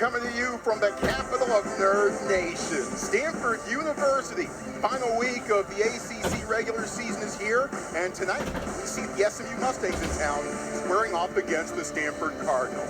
coming to you from the capital of Nerd Nation, Stanford University. Final week of the ACC regular season is here, and tonight we see the SMU Mustangs in town squaring off against the Stanford Cardinal.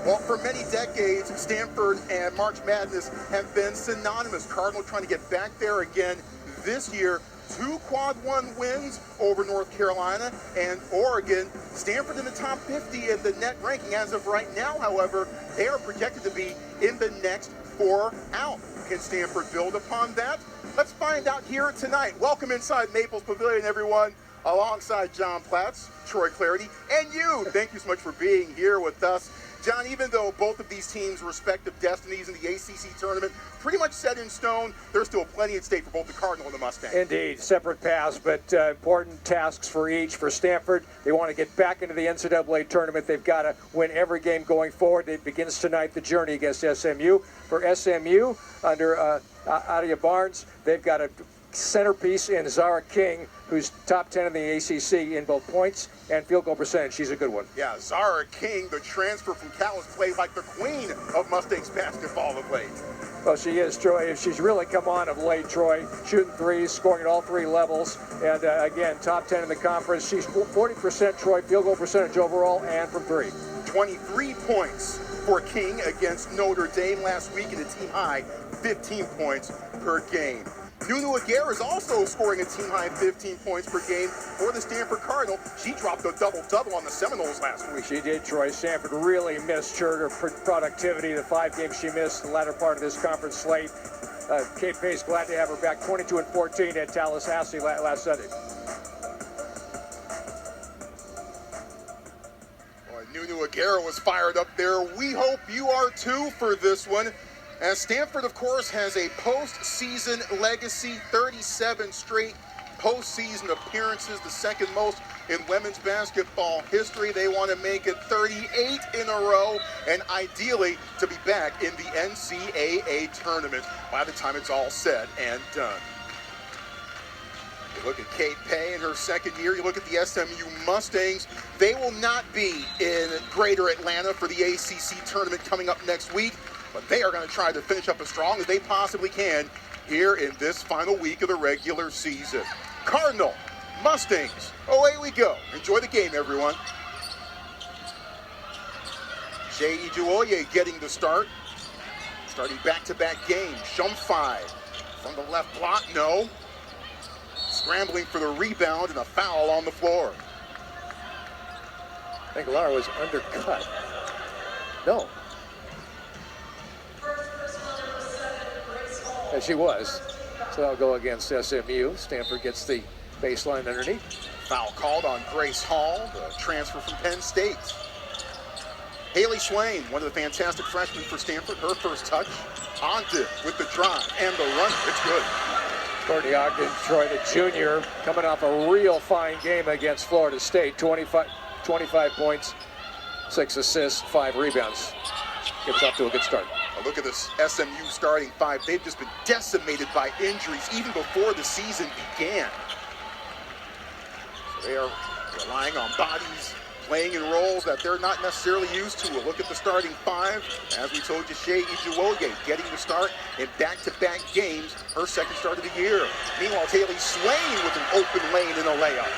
Well, for many decades, Stanford and March Madness have been synonymous. Cardinal trying to get back there again this year. 2 quad 1 wins over North Carolina and Oregon. Stanford in the top 50 in the net ranking as of right now, however, they are projected to be in the next 4 out. Can Stanford build upon that? Let's find out here tonight. Welcome inside Maples Pavilion, everyone, alongside John Platts, Troy Clarity, and you. Thank you so much for being here with us. John, even though both of these teams' respective destinies in the ACC tournament pretty much set in stone, there's still plenty at stake for both the Cardinal and the Mustangs. Indeed, separate paths, but important tasks for each. For Stanford, they want to get back into the NCAA tournament. They've got to win every game going forward. It begins tonight, the journey against SMU. For SMU, under Adia Barnes, they've got a centerpiece in Zara King, who's top 10 in the ACC in both points and field goal percentage. She's a good one. Yeah, Zara King, the transfer from Cal, has played like the queen of Mustangs basketball of late. Well, she is, Troy. She's really come on of late, Troy. Shooting threes, scoring at all 3 levels. And again, top 10 in the conference. She's 40%, Troy, field goal percentage overall and from 3. 23 points for King against Notre Dame last week, and a team high 15 points per game. Nunu Aguirre is also scoring a team-high 15 points per game for the Stanford Cardinal. She dropped a double-double on the Seminoles last week. She did, Troy. Stanford really missed her productivity. The 5 games she missed the latter part of this conference slate. Kate Pace, glad to have her back. 22 and 14 at Tallahassee last Sunday. Well, Nunu Aguirre was fired up there. We hope you are too for this one. As Stanford, of course, has a postseason legacy, 37 straight postseason appearances, the second most in women's basketball history. They want to make it 38 in a row, and ideally to be back in the NCAA tournament by the time it's all said and done. You look at Kate Pay in her second year. You look at the SMU Mustangs. They will not be in Greater Atlanta for the ACC tournament coming up next week, but they are going to try to finish up as strong as they possibly can here in this final week of the regular season. Cardinal, Mustangs, away we go. Enjoy the game, everyone. Shea Ijuoye getting the start. Starting back-to-back games. Shumfai from the left block, no. Scrambling for the rebound and a foul on the floor. I think Lara was undercut. No. As she was. So that'll go against SMU. Stanford gets the baseline underneath. Foul called on Grace Hall, the transfer from Penn State. Haley Swain, one of the fantastic freshmen for Stanford, her first touch. Ogden with the drive and the run. It's good. Courtney Ogden, Troy, the junior, coming off a real fine game against Florida State. 25 points, 6 assists, 5 rebounds. Gets off to a good start. Look at this SMU starting 5. They've just been decimated by injuries even before the season began. So they are relying on bodies, playing in roles that they're not necessarily used to. A look at the starting 5. As we told you, Shea Ijuoye getting the start in back-to-back games, her second start of the year. Meanwhile, Haley Swain with an open lane and a layup.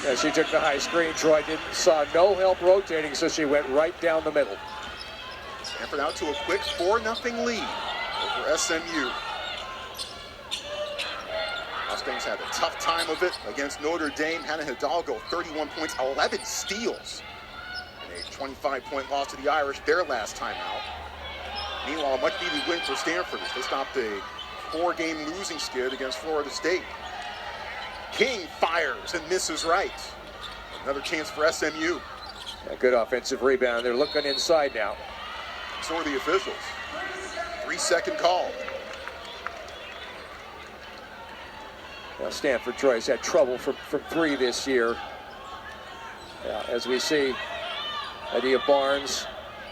Yeah, she took the high screen. Troy saw no help rotating, so she went right down the middle. Stanford out to a quick 4-0 lead over SMU. Mustangs had a tough time of it against Notre Dame. Hannah Hidalgo, 31 points, 11 steals. And a 25-point loss to the Irish their last time out. Meanwhile, a much-needed win for Stanford as they stopped a 4-game losing skid against Florida State. King fires and misses right. Another chance for SMU. A good offensive rebound. They're looking inside now. So are the officials. 3-second call. Well, Stanford, Troy, has had trouble from 3 this year. As we see, Adia Barnes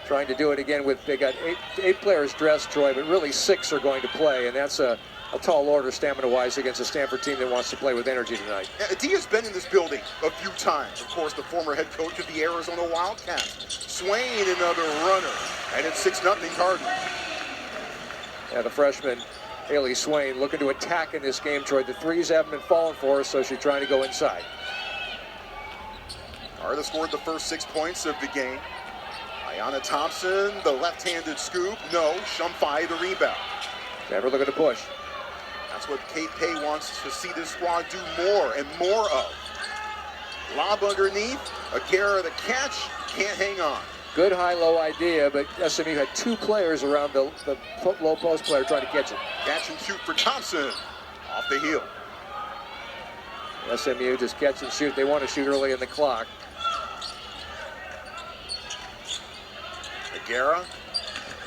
trying to do it again with, they got eight players dressed, Troy, but really 6 are going to play, and that's a a tall order stamina-wise against a Stanford team that wants to play with energy tonight. Yeah, Adia's been in this building a few times. Of course, the former head coach of the Arizona Wildcats. Swain, another runner, and it's 6-0 Cardinals. Yeah, the freshman, Haley Swain, looking to attack in this game, Troy. The threes haven't been falling for her, so she's trying to go inside. Arda scored the first 6 points of the game. Ayanna Thompson, the left-handed scoop. No, Shumfai, the rebound. Never looking to push. That's what Kate Pay wants to see this squad do more and more of. Lob underneath, Aguera the catch, can't hang on. Good high-low idea, but SMU had 2 players around the low post player trying to catch it. Catch and shoot for Thompson, off the heel. SMU just catch and shoot. They want to shoot early in the clock. Aguera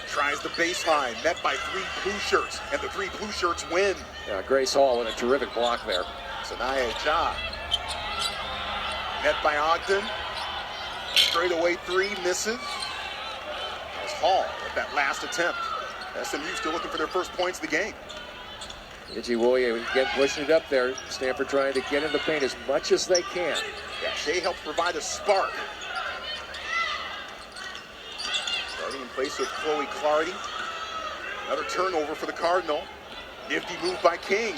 tries the baseline, met by 3 blue shirts, and the 3 blue shirts win. Yeah, Grace Hall with a terrific block there. Sanaya Ja, met by Ogden. Straightaway 3 misses. As Hall with that last attempt. SMU still looking for their first points of the game. Ijiwoye again pushing it up there. Stanford trying to get in the paint as much as they can. Yeah, Shea helps provide a spark. Starting in place of Chloe Clardy. Another turnover for the Cardinal. Nifty move by King.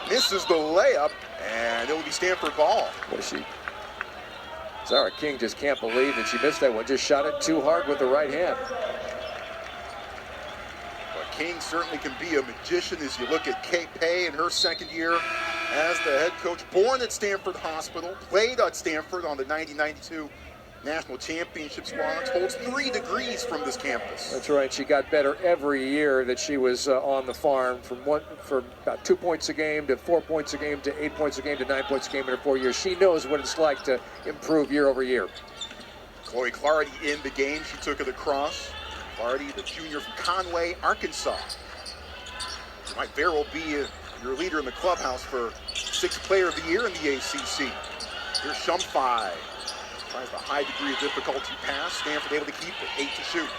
Misses the layup, and it will be Stanford ball. What is she? Zara King just can't believe that she missed that one. Just shot it too hard with the right hand. But King certainly can be a magician as you look at Kate Pay in her second year as the head coach. Born at Stanford Hospital, played at Stanford on the 90-92 National Championship squads, holds 3 degrees from this campus. That's right. She got better every year that she was on the farm, from about 2 points a game to 4 points a game to 8 points a game to 9 points a game in her 4 years. She knows what it's like to improve year over year. Chloe Clardy in the game. She took it across. Clardy, the junior from Conway, Arkansas. She might very well be your leader in the clubhouse for 6th player of the year in the ACC. Here's Shumfai. Tries the high degree of difficulty pass. Stanford able to keep it. 8 to shoot.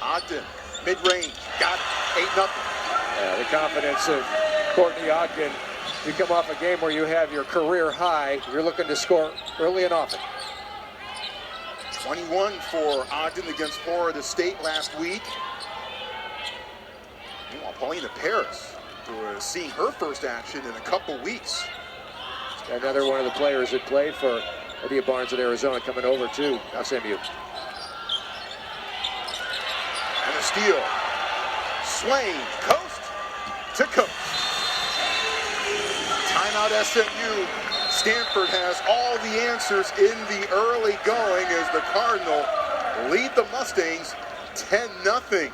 Ogden, mid-range. Got it. 8-0. The confidence of Courtney Ogden. You come off a game where you have your career high. You're looking to score early and often. 21 for Ogden against Florida State last week. Meanwhile, Paulina Paris, who is seeing her first action in a couple weeks. Another one of the players that played for Adia Barnes at Arizona coming over to SMU. And a steal. Swain, coast to coast. Timeout SMU. Stanford has all the answers in the early going as the Cardinal lead the Mustangs 10-0.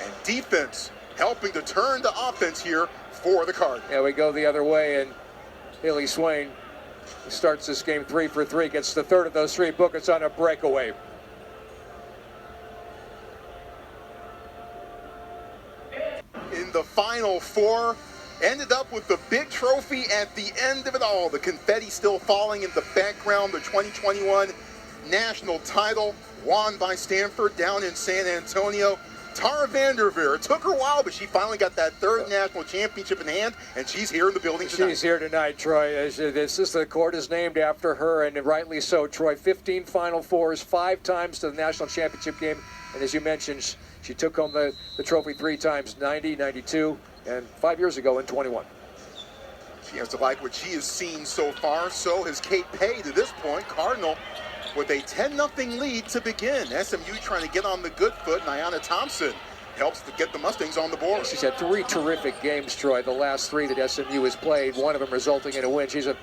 And defense helping to turn to offense here for the Cardinals. Yeah, we go the other way, and Haley Swain starts this game 3 for 3, gets the third of those 3 buckets on a breakaway. In the Final Four, ended up with the big trophy at the end of it all. The confetti still falling in the background. The 2021 national title won by Stanford down in San Antonio. Tara Vanderveer, it took her a while, but she finally got that 3rd national championship in hand, and she's here in the building tonight. She's here tonight, Troy. The court is named after her, and rightly so, Troy. 15 Final Fours, 5 times to the national championship game, and as you mentioned, she took home the trophy 3 times, 90, 92, and 5 years ago in 21. She has to like what she has seen so far. So has Kate Pay to this point. Cardinal with a 10-0 lead to begin. SMU trying to get on the good foot, and Ayanna Thompson helps to get the Mustangs on the board. She's had 3 terrific games, Troy, the last 3 that SMU has played, one of them resulting in a win. She's a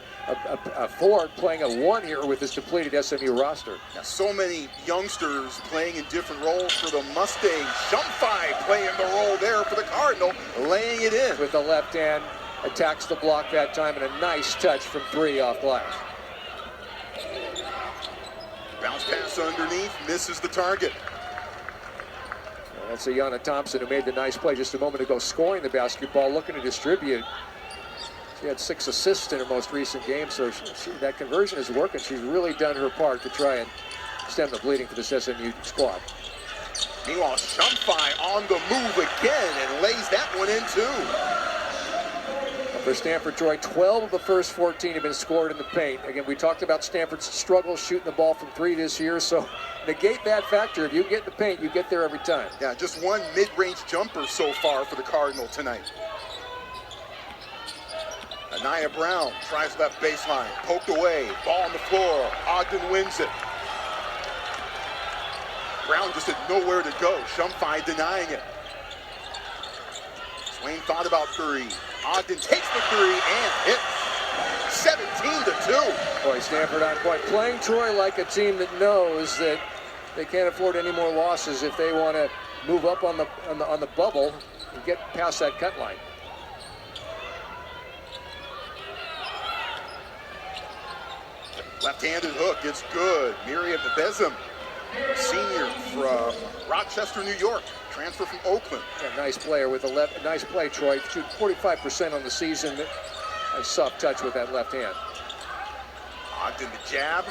forward playing a 1 here with this depleted SMU roster. Now, so many youngsters playing in different roles for the Mustangs. Shumfai playing the role there for the Cardinal, laying it in. With the left hand, attacks the block that time, and a nice touch from 3 off glass. Bounce pass underneath, misses the target. That's Ayanna Thompson, who made the nice play just a moment ago, scoring the basketball, looking to distribute. She had 6 assists in her most recent game, so that conversion is working. She's really done her part to try and stem the bleeding for this SMU squad. Meanwhile, Shumfai on the move again and lays that one in too. For Stanford, Troy, 12 of the first 14 have been scored in the paint. Again, we talked about Stanford's struggles shooting the ball from three this year, so negate that factor. If you get in the paint, you get there every time. Yeah, just one mid-range jumper so far for the Cardinal tonight. Anaya Brown tries left baseline, poked away, ball on the floor. Ogden wins it. Brown just had nowhere to go. Shumfai denying it. Swain thought about three. Ogden takes the three and hits. 17-2. Boy, Stanford on point. Playing Troy like a team that knows that they can't afford any more losses if they want to move up on the bubble and get past that cut line. Left-handed hook, it's good. Miriam Bezem, senior from Rochester, New York, transfer from Oakland. Yeah, nice player with a left. Nice play, Troy. Shoot 45% on the season. Nice soft touch with that left hand. Ogden the jab,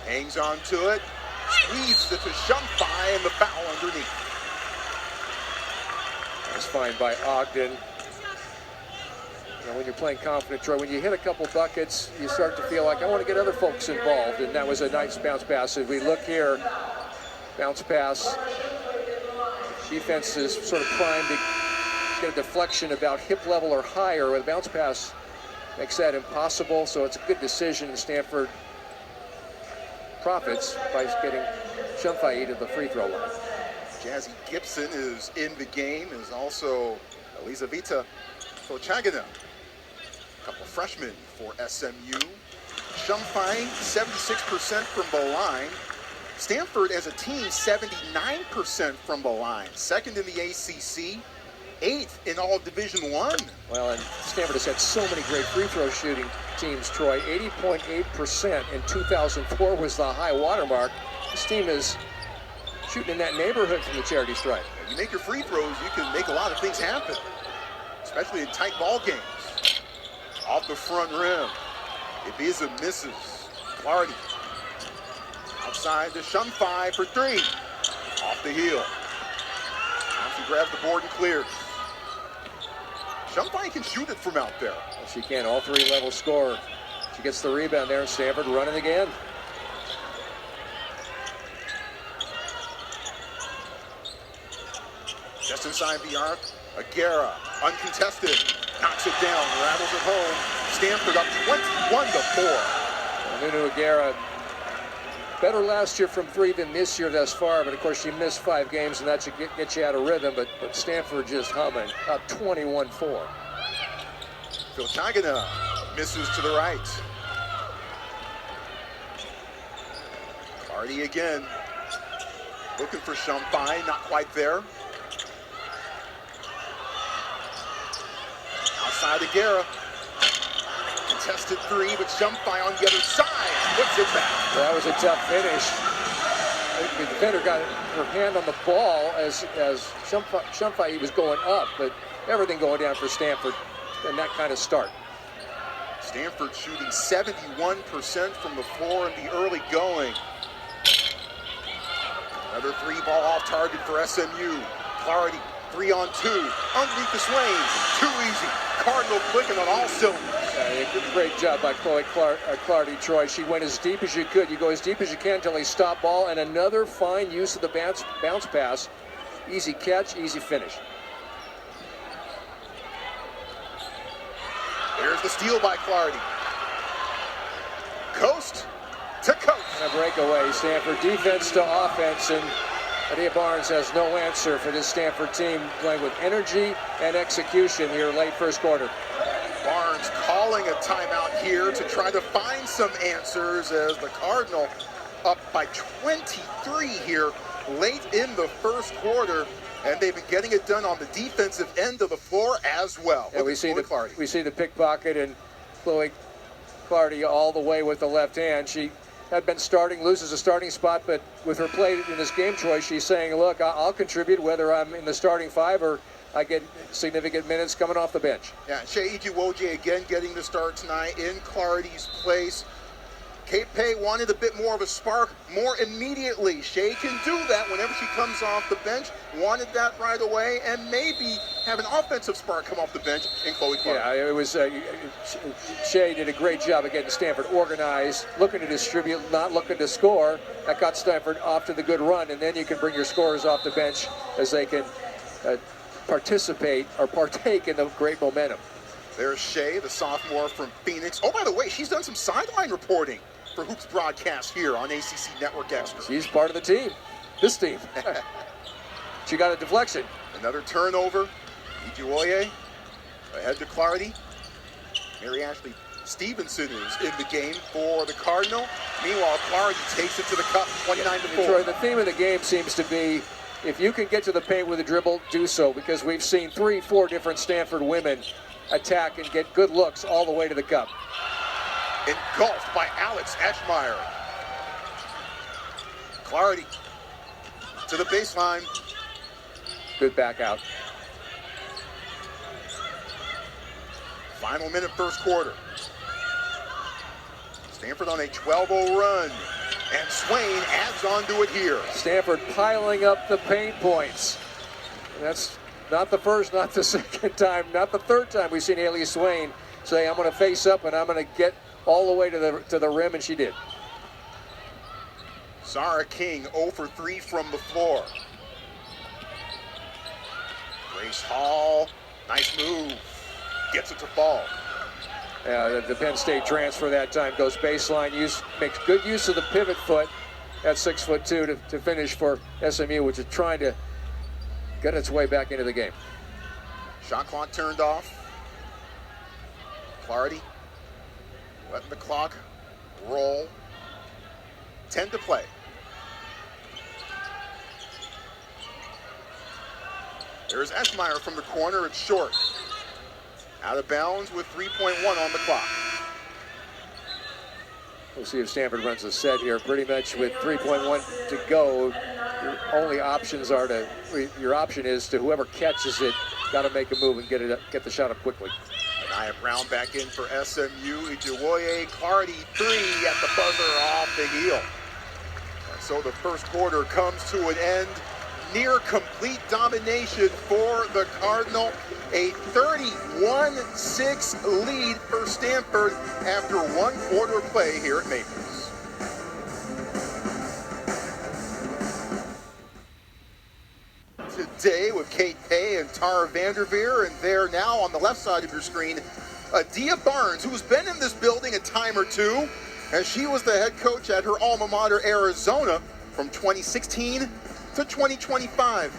hangs on to it, squeezes it to Shumfai and the foul underneath. Nice find by Ogden. You know, when you're playing confident, Troy, when you hit a couple buckets, you start to feel like I want to get other folks involved, and that was a nice bounce pass. As we look here, bounce pass. Defense is sort of primed to get a deflection about hip level or higher. With a bounce pass makes that impossible, so it's a good decision. Stanford profits by getting Shumfai to the free throw line. Jazzy Gibson is in the game, is also Elizaveta Fochagina. A couple freshmen for SMU. Shumfai, 76% from the line. Stanford as a team, 79% from the line. Second in the ACC, 8th in all Division I. Well, and Stanford has had so many great free throw shooting teams, Troy. 80.8% in 2004 was the high watermark. This team is shooting in that neighborhood from the charity stripe. You make your free throws, you can make a lot of things happen, especially in tight ball games. Off the front rim, Ibiza misses. Clardy outside to Shumfai for three. Off the heel. She grabs the board and clears. Shumfai can shoot it from out there. Well, she can, all three level scorer. She gets the rebound there, and Stanford running again. Just inside the arc, Aguera, uncontested, knocks it down, rattles it home. Stanford up 21-4. Nunu Aguera, better last year from three than this year thus far, but of course she missed 5 games, and that should get you out of rhythm, but Stanford just humming, up 21-4. Fochagina misses to the right. Clardy again, looking for Shumfai, not quite there. Outside Aguera. Contested three, but Shumfai on the other side puts it back. Well, that was a tough finish. The defender got her hand on the ball as Shumfai was going up, but everything going down for Stanford and that kind of start. Stanford shooting 71% from the floor in the early going. Another three ball off target for SMU. Clardy, 3-on-2, underneath the Swain, too easy. Cardinal clicking on all cylinders. Great job by Chloe Clardy, Troy. She went as deep as you could. You go as deep as you can until they stop ball, and another fine use of the bounce pass. Easy catch, easy finish. There's the steal by Clardy. Coast to coast. And a breakaway. Stanford defense to offense, and Adia Barnes has no answer for this Stanford team, playing with energy and execution here late first quarter. Barnes calling a timeout here to try to find some answers as the Cardinal up by 23 here late in the first quarter, and they've been getting it done on the defensive end of the floor as well. Yeah, we see the pickpocket and Chloe Clardy all the way with the left hand. She had been starting, loses a starting spot, but with her play in this game, Troy, she's saying, look, I'll contribute whether I'm in the starting 5 or I get significant minutes coming off the bench. Yeah, Shea Ijiwoje again getting the start tonight in Clardy's place. Kate Pay wanted a bit more of a spark more immediately. Shea can do that whenever she comes off the bench. Wanted that right away, and maybe have an offensive spark come off the bench in Chloe Clark. Yeah, it was Shea did a great job of getting Stanford organized, looking to distribute, not looking to score. That got Stanford off to the good run, and then you can bring your scorers off the bench as they can participate or partake in the great momentum. There's Shea, the sophomore from Phoenix. Oh, by the way, she's done some sideline reporting for Hoops broadcast here on ACC Network Extra. She's part of the team, this team. She got a deflection. Another turnover. Ijuoye ahead to Clardy. Mary Ashley Stevenson is in the game for the Cardinal. Meanwhile, Clardy takes it to the cup, 29-4. Troy, the theme of the game seems to be, if you can get to the paint with a dribble, do so, because we've seen 3-4 different Stanford women attack and get good looks all the way to the cup. Engulfed by Alex Eschmeyer. Clardy to the baseline. Good back out. Final minute, first quarter. Stanford on a 12-0 run. And Swain adds on to it here. Stanford piling up the paint points. And that's not the first, not the second time, not the third time we've seen Haley Swain say, I'm going to face up and I'm going to get all the way to the rim, and she did. Zara King 0 for 3 from the floor. Grace Hall, nice move. Gets it to fall. The Penn State transfer that time goes baseline, makes good use of the pivot foot at 6'2" to finish for SMU, which is trying to get its way back into the game. Shot clock turned off. Clardy letting the clock roll. 10 to play. There's Eschmeyer from the corner. It's short. Out of bounds with 3.1 on the clock. We'll see if Stanford runs a set here. Pretty much with 3.1 to go, your option is to whoever catches it, got to make a move and get the shot up quickly. Anaya Brown back in for SMU. Ijuoye, Clardy 3 at the buzzer off the heel. And so the first quarter comes to an end. Near complete domination for the Cardinal. A 31-6 lead for Stanford after 1 quarter play here at Maples. Today with Kate Pay and Tara Vanderveer, and there now on the left side of your screen, Adia Barnes, who's been in this building a time or two, as she was the head coach at her alma mater, Arizona, from 2016 to 2025.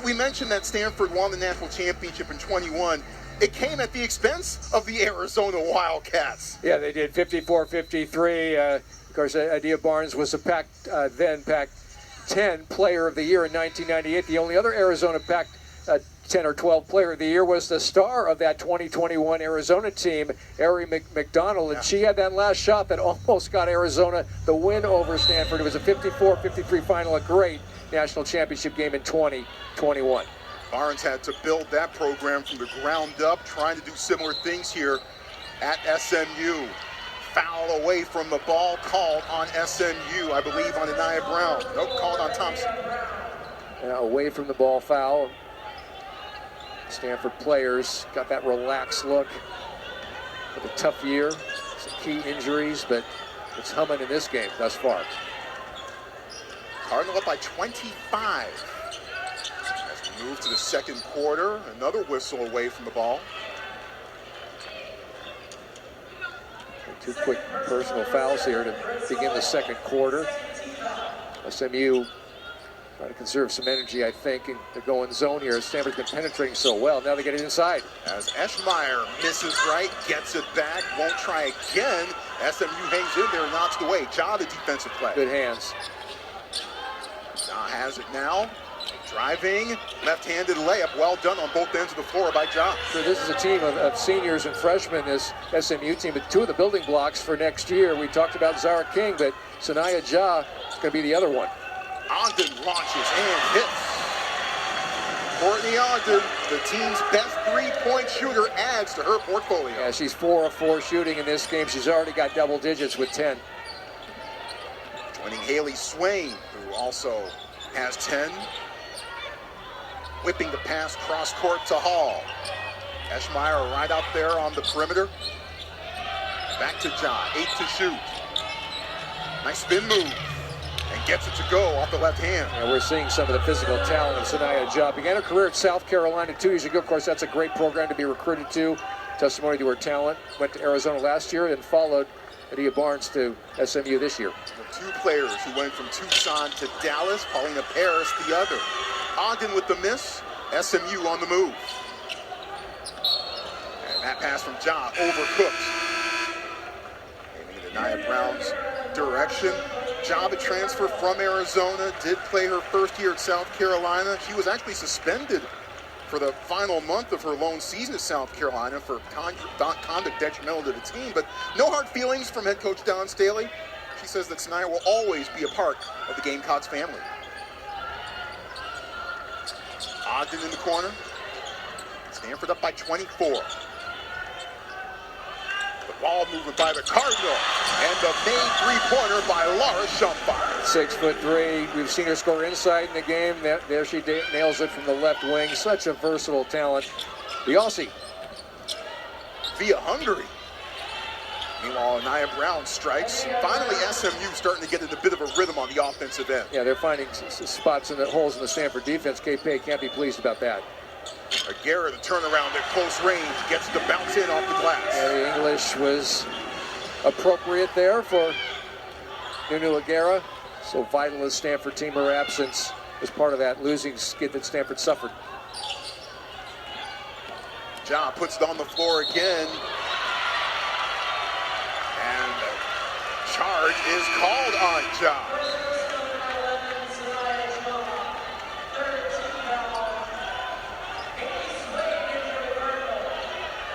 We mentioned that Stanford won the national championship in 21. It came at the expense of the Arizona Wildcats. Yeah, they did 54-53. Of course, Adia Barnes was a Pac-10 Player of the Year in 1998. The only other Arizona Pac-10 or 12 Player of the Year was the star of that 2021 Arizona team, Ari McDonald, and she had that last shot that almost got Arizona the win over Stanford. It was a 54-53 final, a great national championship game in 2021. Barnes had to build that program from the ground up, trying to do similar things here at SMU. Foul away from the ball called on SMU, I believe on Anaya Brown. Nope, called on Thompson. Away from the ball foul. Stanford players got that relaxed look. With a tough year, some key injuries, but it's humming in this game thus far. Cardinal up by 25. As we move to the second quarter, another whistle away from the ball. Two quick personal fouls here to begin the second quarter. SMU trying to conserve some energy, I think, and they're going zone here. Stanford's been penetrating so well. Now they get it inside. As Eschmeyer misses right, gets it back, won't try again. SMU hangs in there, knocks it away. Ja, the defensive play. Good hands. Ja has it now. Driving, left-handed layup. Well done on both ends of the floor by Ja. So this is a team of seniors and freshmen, this SMU team, with two of the building blocks for next year. We talked about Zara King, but Sanaya Ja is going to be the other one. Ogden launches and hits. Courtney Ogden, the team's best three-point shooter, adds to her portfolio. Yeah, she's 4 of 4 shooting in this game. She's already got double digits with 10. Winning Haley Swain, who also has 10. Whipping the pass cross court to Hall. Eschmeyer right out there on the perimeter. Back to John, 8 to shoot. Nice spin move. And gets it to go off the left hand. Yeah, we're seeing some of the physical talent of Sanaya Ja. Began her career at South Carolina 2 years ago. Of course, that's a great program to be recruited to. Testimony to her talent. Went to Arizona last year and followed Adia Barnes to SMU this year. The two players who went from Tucson to Dallas, Paulina Paris the other. Ogden with the miss, SMU on the move. And that pass from Ja, overcooked. Aiming in Nia Brown's direction. Ja, a transfer from Arizona, did play her first year at South Carolina. She was actually suspended for the final month of her lone season at South Carolina for conduct detrimental to the team, but no hard feelings from head coach Don Staley. She says that Sanaya will always be a part of the Gamecocks family. Ogden in the corner. Stanford up by 24. The ball movement by the Cardinal, and the main three-pointer by Laura Shumpire. 6'3". We've seen her score inside in the game. There she nails it from the left wing. Such a versatile talent. The Aussie. Via Hungary. Meanwhile, Nia Brown strikes. Finally, SMU starting to get in a bit of a rhythm on the offensive end. Yeah, they're finding spots in the holes in the Stanford defense. K-Pay can't be pleased about that. Aguirre, the turnaround at close range, gets the bounce in off the glass. Yeah, the English was appropriate there for Nunu Aguirre. So vital as Stanford team, her absence was part of that losing skid that Stanford suffered. Ja puts it on the floor again. And the charge is called on Ja.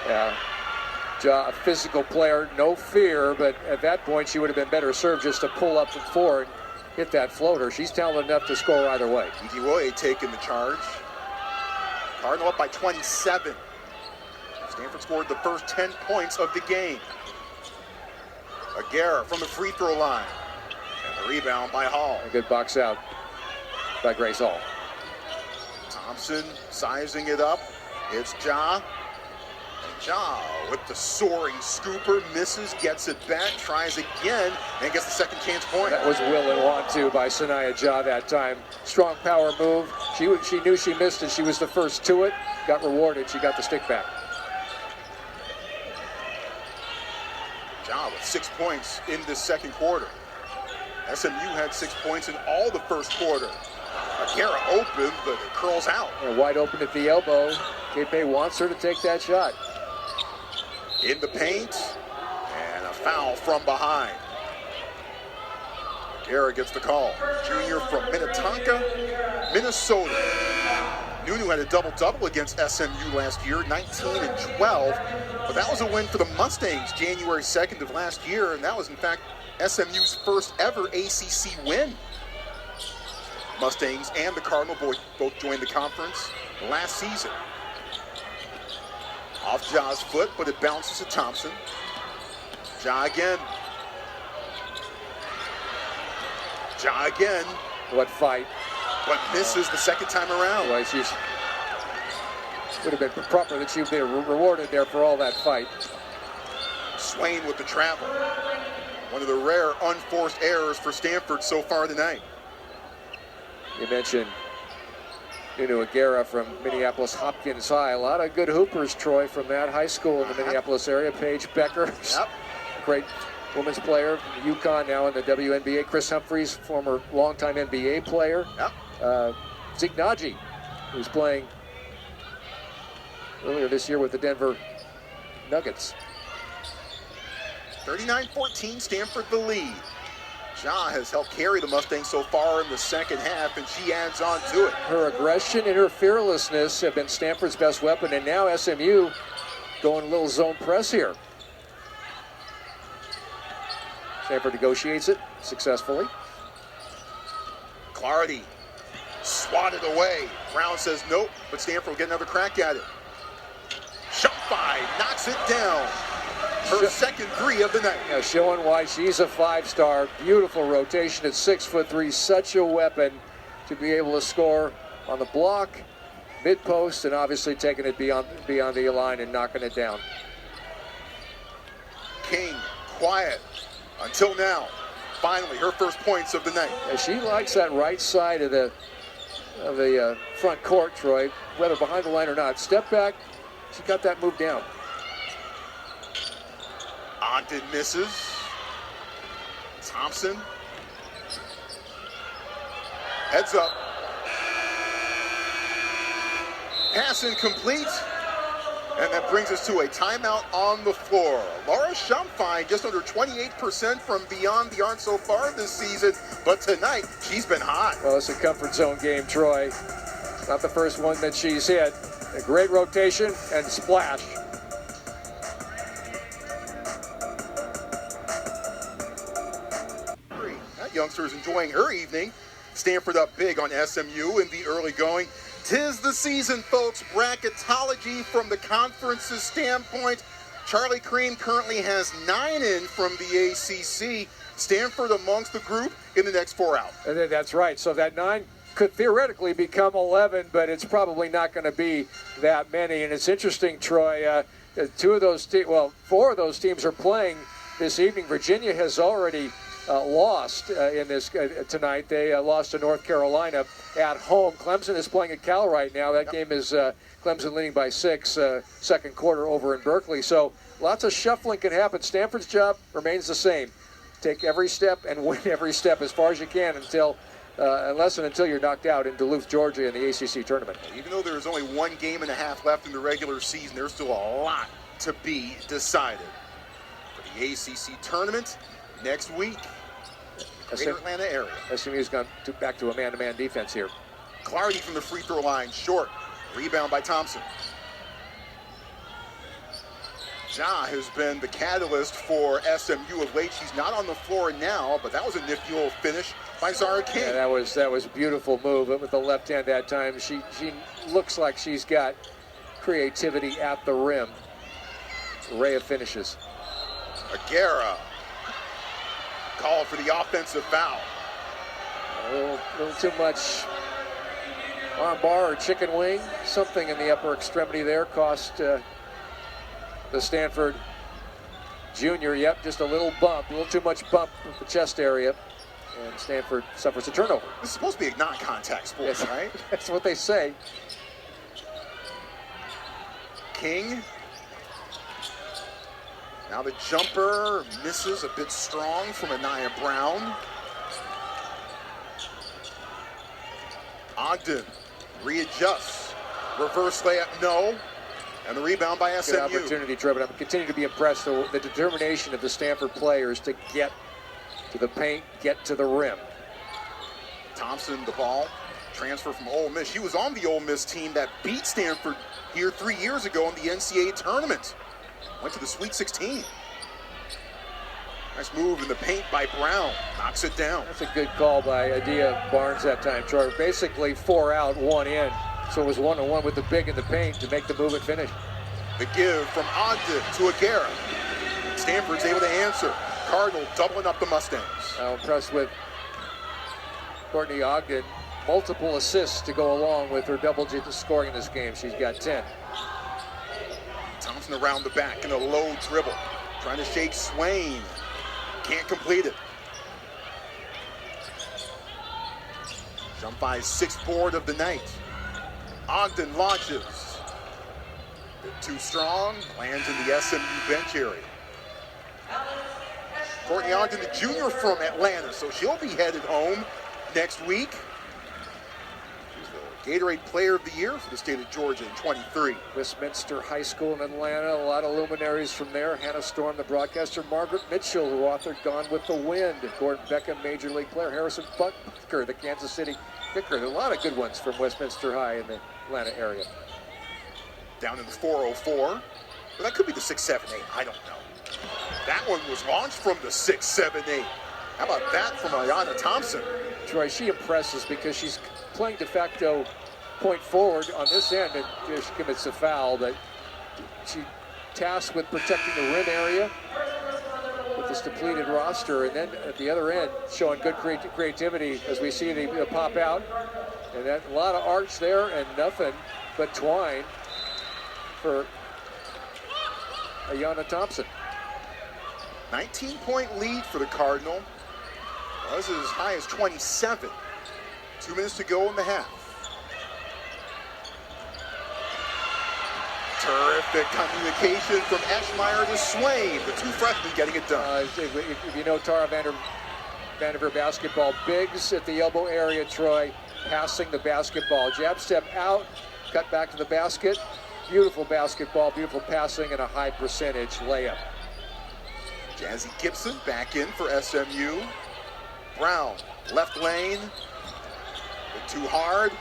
Yeah, Ja, a physical player, no fear, but at that point she would have been better served just to pull up from floor and hit that floater. She's talented enough to score either way. Igiwoye taking the charge. Cardinal up by 27. Stanford scored the first 10 points of the game. Aguirre from the free throw line. And the rebound by Hall. A good box out by Grace Hall. Thompson sizing it up. It's Ja. Ja with the soaring scooper, misses, gets it back, tries again, and gets the second chance point. That was will and want to by Sanaya Ja that time. Strong power move. She knew she missed it. She was the first to it. Got rewarded. She got the stick back. Ja with 6 points in the second quarter. SMU had 6 points in all the first quarter. Aguirre open, but it curls out. And wide open at the elbow. K-Pay wants her to take that shot. In the paint, and a foul from behind. Aguirre gets the call. Junior from Minnetonka, Minnesota. Nunu had a double-double against SMU last year, 19 and 12. But that was a win for the Mustangs January 2nd of last year, and that was, in fact, SMU's first ever ACC win. Mustangs and the Cardinal both joined the conference last season. Off Ja's foot, but it bounces to Thompson. Ja again. Ja again. What fight. But misses the second time around. Boy, would have been proper that she would be rewarded there for all that fight. Swain with the travel. One of the rare unforced errors for Stanford so far tonight. You mentioned Nunu Aguirre from Minneapolis Hopkins High. A lot of good hoopers, Troy, from that high school in the Minneapolis area. Paige Becker, great women's player from UConn, now in the WNBA. Chris Humphreys, former longtime NBA player. Zeke Naji, who's playing earlier this year with the Denver Nuggets. 39-14, Stanford the lead. Ja has helped carry the Mustangs so far in the second half, and she adds on to it. Her aggression and her fearlessness have been Stanford's best weapon, and now SMU going a little zone press here. Stanford negotiates it successfully. Clarity swatted away. Brown says nope, but Stanford will get another crack at it. Shumpire knocks it down. Her second three of the night. Yeah, showing why she's a five-star. Beautiful rotation at 6'3", such a weapon to be able to score on the block, mid-post, and obviously taking it beyond the line and knocking it down. King, quiet until now. Finally, her first points of the night. Yeah, she likes that right side of the front court, Troy, whether behind the line or not. Step back, she got that move down. Ogden misses. Thompson. Heads up. Pass incomplete. And that brings us to a timeout on the floor. Laura Shumfine just under 28% from beyond the arc so far this season. But tonight, she's been hot. Well, it's a comfort zone game, Troy. Not the first one that she's hit. A great rotation and splash. That youngster is enjoying her evening. Stanford up big on SMU in the early going. 'Tis the season, folks. Bracketology from the conference's standpoint. Charlie Cream currently has 9 in from the ACC. Stanford amongst the group in the next 4 out. That's right. So that 9 could theoretically become 11, but it's probably not going to be that many. And it's interesting, Troy, 4 of those teams are playing this evening. Virginia has already lost in this tonight. They lost to North Carolina at home. Clemson is playing at Cal right now. That game is Clemson leading by 6, second quarter over in Berkeley. So lots of shuffling can happen. Stanford's job remains the same. Take every step and win every step as far as you can unless and until you're knocked out in Duluth, Georgia in the ACC tournament. Even though there's only 1 game and a half left in the regular season, there's still a lot to be decided. For the ACC tournament next week, Greater Atlanta area. SMU's gone back to a man-to-man defense here. Clardy from the free throw line, short. Rebound by Thompson. Ja has been the catalyst for SMU of late. She's not on the floor now, but that was a nifty little finish by Zara King. Yeah, that was a beautiful move with the left hand that time. She looks like she's got creativity at the rim. Array of finishes. Aguera called for the offensive foul. A little too much arm bar or chicken wing. Something in the upper extremity there cost the Stanford junior. Yep, just a little bump, a little too much bump with the chest area. And Stanford suffers a turnover. This is supposed to be a non-contact sport, yes, right? That's what they say. King. Now the jumper misses a bit strong from Anaya Brown. Ogden readjusts. Reverse layup, no. And the rebound by SMU. Good opportunity, Trevor. I'm continuing to be impressed with the determination of the Stanford players to get to the paint, get to the rim. Thompson, the ball. Transfer from Ole Miss. She was on the Ole Miss team that beat Stanford here 3 years ago in the NCAA tournament. Went to the Sweet 16. Nice move in the paint by Brown. Knocks it down. That's a good call by Adia Barnes that time, Troy. Basically 4 out, 1 in. So it was 1-on-1 with the big in the paint to make the move and finish. The give from Ogden to Aguera. Stanford's able to answer. Cardinal doubling up the Mustangs. I'm impressed with Courtney Ogden. Multiple assists to go along with her double-digit scoring in this game. She's got 10. Thompson around the back in a low dribble. Trying to shake Swain. Can't complete it. Shumfine's 6th board of the night. Ogden launches. Bit too strong. Lands in the SMU bench area. Courtney Ogden, the junior from Atlanta, so she'll be headed home next week. Gatorade Player of the Year for the state of Georgia in 23. Westminster High School in Atlanta, a lot of luminaries from there. Hannah Storm, the broadcaster. Margaret Mitchell, who authored Gone with the Wind. Gordon Beckham, Major League player. Harrison Butker, the Kansas City kicker. There are a lot of good ones from Westminster High in the Atlanta area. Down in the 404. Well, that could be the 6-7-8. I don't know. That one was launched from the 6-7-8. How about that from Ayanna Thompson? Troy, she impresses because she's playing de facto point forward on this end, and she commits a foul, but she tasked with protecting the rim area with this depleted roster, and then at the other end showing good creativity as we see the pop out, and that a lot of arch there and nothing but twine for Ayanna Thompson. 19-point lead for the Cardinal. Was as high as 27. 2 minutes to go in the half. Terrific communication from Eschmeyer to Swain. The two freshmen getting it done. If you know Tara Vanderveer basketball, bigs at the elbow area, Troy, passing the basketball. Jab step out, cut back to the basket. Beautiful basketball, beautiful passing, and a high percentage layup. Jazzy Gibson back in for SMU. Brown, left lane. Too hard.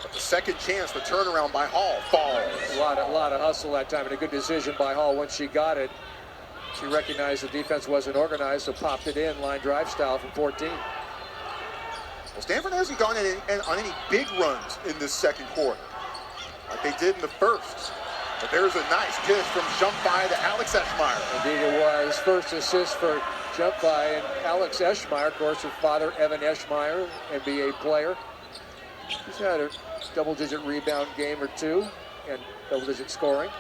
But the second chance, the turnaround by Hall falls. A lot of hustle that time, and a good decision by Hall once she got it. She recognized the defense wasn't organized, so popped it in, line drive style from 14. Well, Stanford hasn't gone on any big runs in this second quarter, like they did in the first. But there's a nice kiss from jump by to Alex Eschmeyer. Indeed it was. First assist for jump by, and Alex Eschmeyer, of course, her father, Evan Eschmeyer, NBA player. She's had a double-digit rebound game or two and double-digit scoring.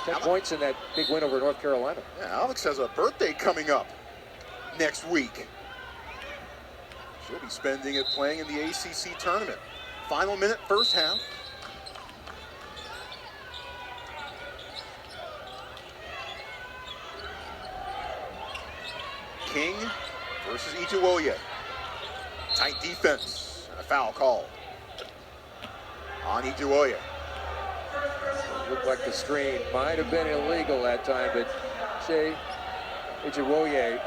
10 points in that big win over North Carolina. Yeah, Alex has a birthday coming up next week. She'll be spending it playing in the ACC tournament. Final minute, first half. King versus Ijewoye. Tight defense and a foul call on Ijewoye. Looked like the screen might have been illegal that time, but Shea Ijewoye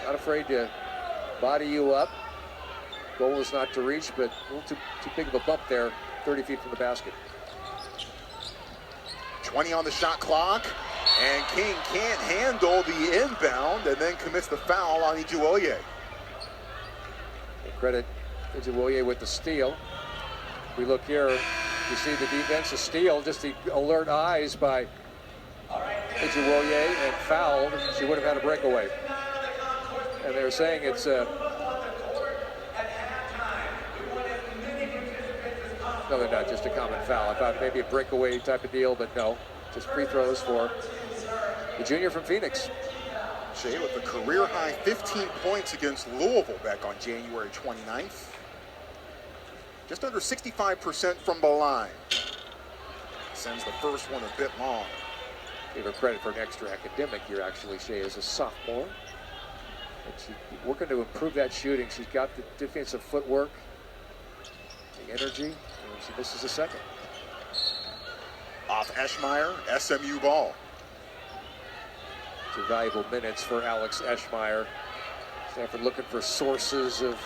not afraid to body you up. Goal is not to reach, but a little too big of a bump there, 30 feet from the basket. 20 on the shot clock, and King can't handle the inbound and then commits the foul on Ijewoye. Credit Ijewoye with the steal. We look here, you see the defense, a steal, just the alert eyes by Ijewoye, and fouled. She would have had a breakaway. And they're saying it's no, they're not, just a common foul. I thought maybe a breakaway type of deal, but no, just free throws for the junior from Phoenix. Shea with a career-high 15 points against Louisville back on January 29th. Just under 65% from the line. Sends the first one a bit long. Give her credit for an extra academic year, actually. Shea is a sophomore. And she's working to improve that shooting. She's got the defensive footwork, the energy, and she misses a second. Off Eschmeyer, SMU ball. Two valuable minutes for Alex Eschmeyer. Stanford looking for sources of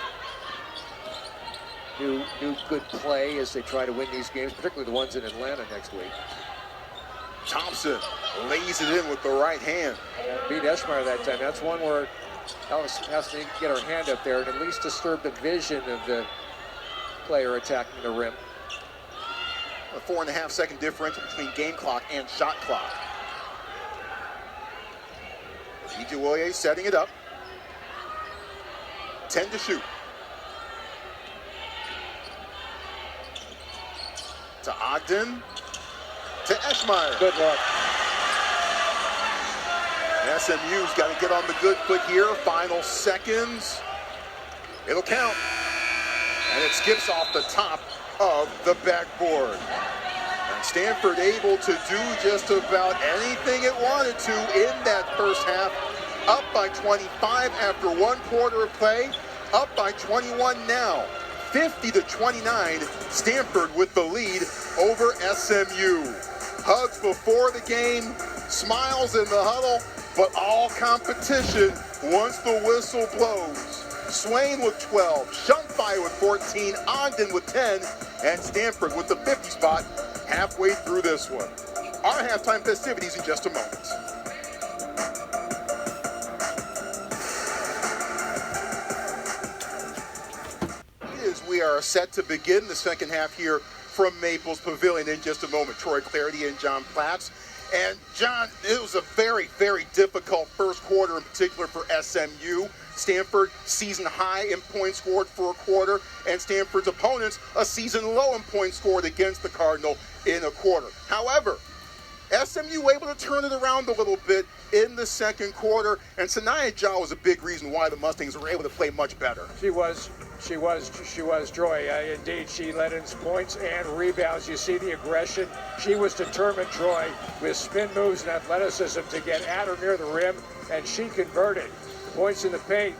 new good play as they try to win these games, particularly the ones in Atlanta next week. Thompson lays it in with the right hand. Beat Eschmeyer that time. That's one where Alex has to get her hand up there and at least disturb the vision of the player attacking the rim. A 4.5 second differential between game clock and shot clock. Ijewoye setting it up. 10 to shoot. To Ogden. To Eschmeyer. Good luck. SMU's got to get on the good foot here. Final seconds. It'll count. And it skips off the top of the backboard. And Stanford able to do just about anything it wanted to in that first half. Up by 25 after one quarter of play. Up by 21 now. 50-29. Stanford with the lead over SMU. Hugs before the game. Smiles in the huddle. But all competition once the whistle blows. Swain with 12, Shumpai with 14, Ogden with 10, and Stanford with the 50 spot halfway through this one. Our halftime festivities in just a moment. As we are set to begin the second half here from Maples Pavilion in just a moment. Troy Clarity and John Platts. And John, it was a very, very difficult first quarter in particular for SMU. Stanford season high in points scored for a quarter, and Stanford's opponents a season low in points scored against the Cardinal in a quarter. However, SMU able to turn it around a little bit in the second quarter, and Sanaya Jaw was a big reason why the Mustangs were able to play much better. She was, Troy. Indeed, she led in points and rebounds. You see the aggression. She was determined, Troy, with spin moves and athleticism to get at or near the rim, and she converted. Points in the paint.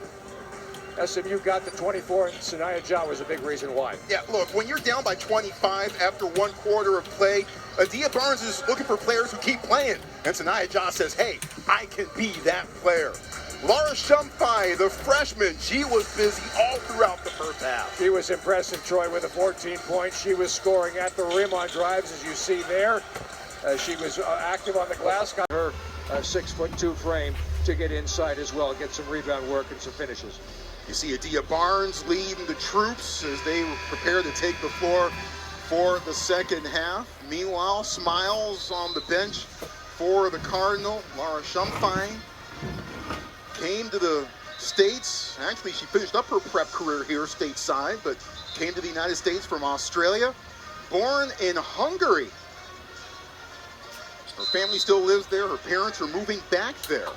SMU got the 24, and Sanaya Jaw was a big reason why. Yeah, look, when you're down by 25 after one quarter of play, Adia Barnes is looking for players who keep playing. And Sanaya Jaw says, hey, I can be that player. Laura Shumfai, the freshman, she was busy all throughout the first half. She was impressive, Troy, with a 14 points. She was scoring at the rim on drives, as you see there. She was active on the glass, got her 6'2" frame to get inside as well, get some rebound work and some finishes. You see Adia Barnes leading the troops as they prepare to take the floor for the second half. Meanwhile, smiles on the bench for the Cardinal. Laura Shumfai came to the States. Actually, she finished up her prep career here stateside, but came to the United States from Australia. Born in Hungary. Her family still lives there. Her parents are moving back there.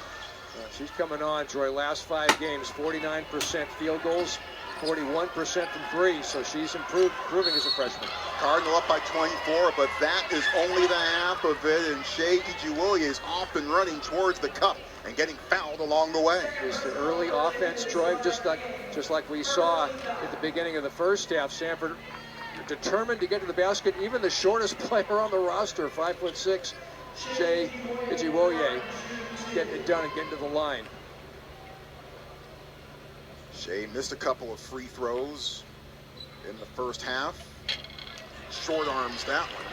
She's coming on, Troy. Last 5 games, 49% field goals, 41% from 3. So she's improving as a freshman. Cardinal up by 24, but that is only the half of it. And Shea Ijiwoye is off and running towards the cup and getting fouled along the way. It's the early offense, Troy, just like we saw at the beginning of the first half. Stanford determined to get to the basket. Even the shortest player on the roster, 5'6", Shea Ijiwoye, getting it done and getting to the line. Shea missed a couple of free throws in the first half. Short arms that one.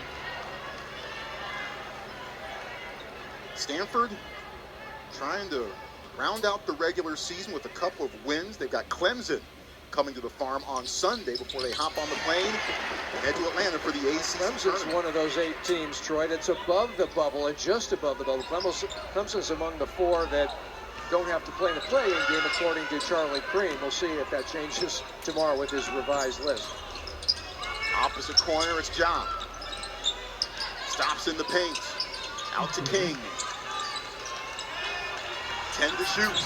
Stanford trying to round out the regular season with a couple of wins. They've got Clemson coming to the farm on Sunday before they hop on the plane and head to Atlanta for the ACC. Clemson's one of those 8 teams, Troy, that's above the bubble and just above the bubble. Clemson's among the 4 that don't have to play in the play-in game, according to Charlie Cream. We'll see if that changes tomorrow with his revised list. Opposite corner, it's John. Stops in the paint. Out to King. 10 to shoot.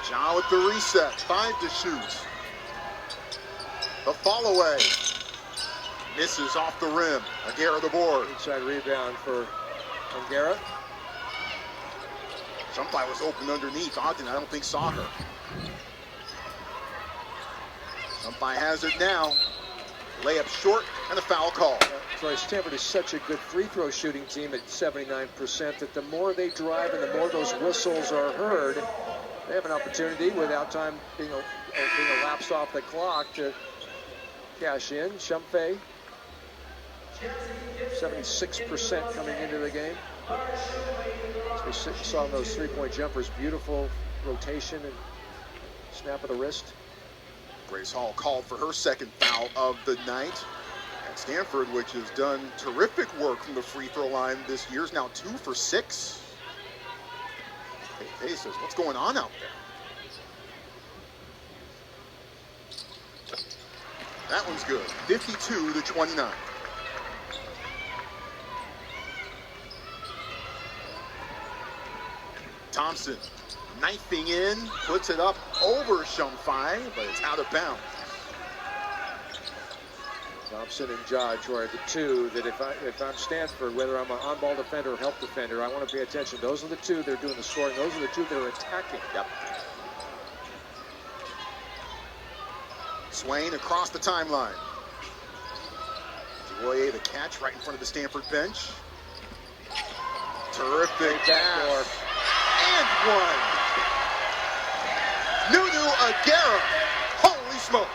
John with the reset. 5 to shoot. The fall away. Misses off the rim. Angara the board. Inside rebound for Angara. Shumfai was open underneath. Ogden, I don't think, saw her. Shumfai has it now. Layup short and a foul call. Troy, Stanford is such a good free throw shooting team at 79% that the more they drive and the more those whistles are heard, they have an opportunity without time being elapsed off the clock to cash in. Shumfai, 76% coming into the game. As we saw those three-point jumpers, beautiful rotation and snap of the wrist. Grace Hall called for her second foul of the night. And Stanford, which has done terrific work from the free throw line this year, is now 2 for 6. Hey, says, what's going on out there? That one's good. 52 to 29. Thompson knifing in, puts it up over Shumfai, but it's out of bounds. Thompson and Judge are the 2 that if I'm Stanford, whether I'm an on-ball defender or help defender, I want to pay attention. Those are the 2 that are doing the scoring. Those are the 2 that are attacking. Yep. Swain across the timeline. Ijiwoye the catch right in front of the Stanford bench. Terrific pass. And one. Nunu Angara. Holy smokes.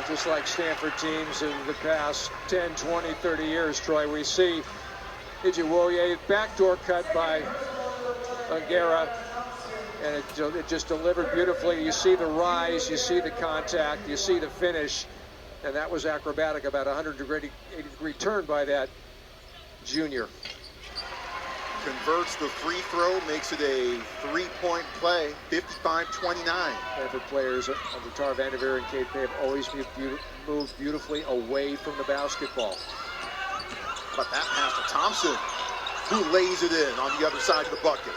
Just like Stanford teams in the past 10, 20, 30 years, Troy, we see Ijiwoye backdoor cut by Angara, and it just delivered beautifully. You see the rise, you see the contact, you see the finish, and that was acrobatic, about 180-degree turn by that junior. Converts the free throw, makes it a 3-point play, 55-29. Stanford players under Tar Vanderveer and Kate Pay have always moved beautifully away from the basketball. But that pass to Thompson, who lays it in on the other side of the bucket.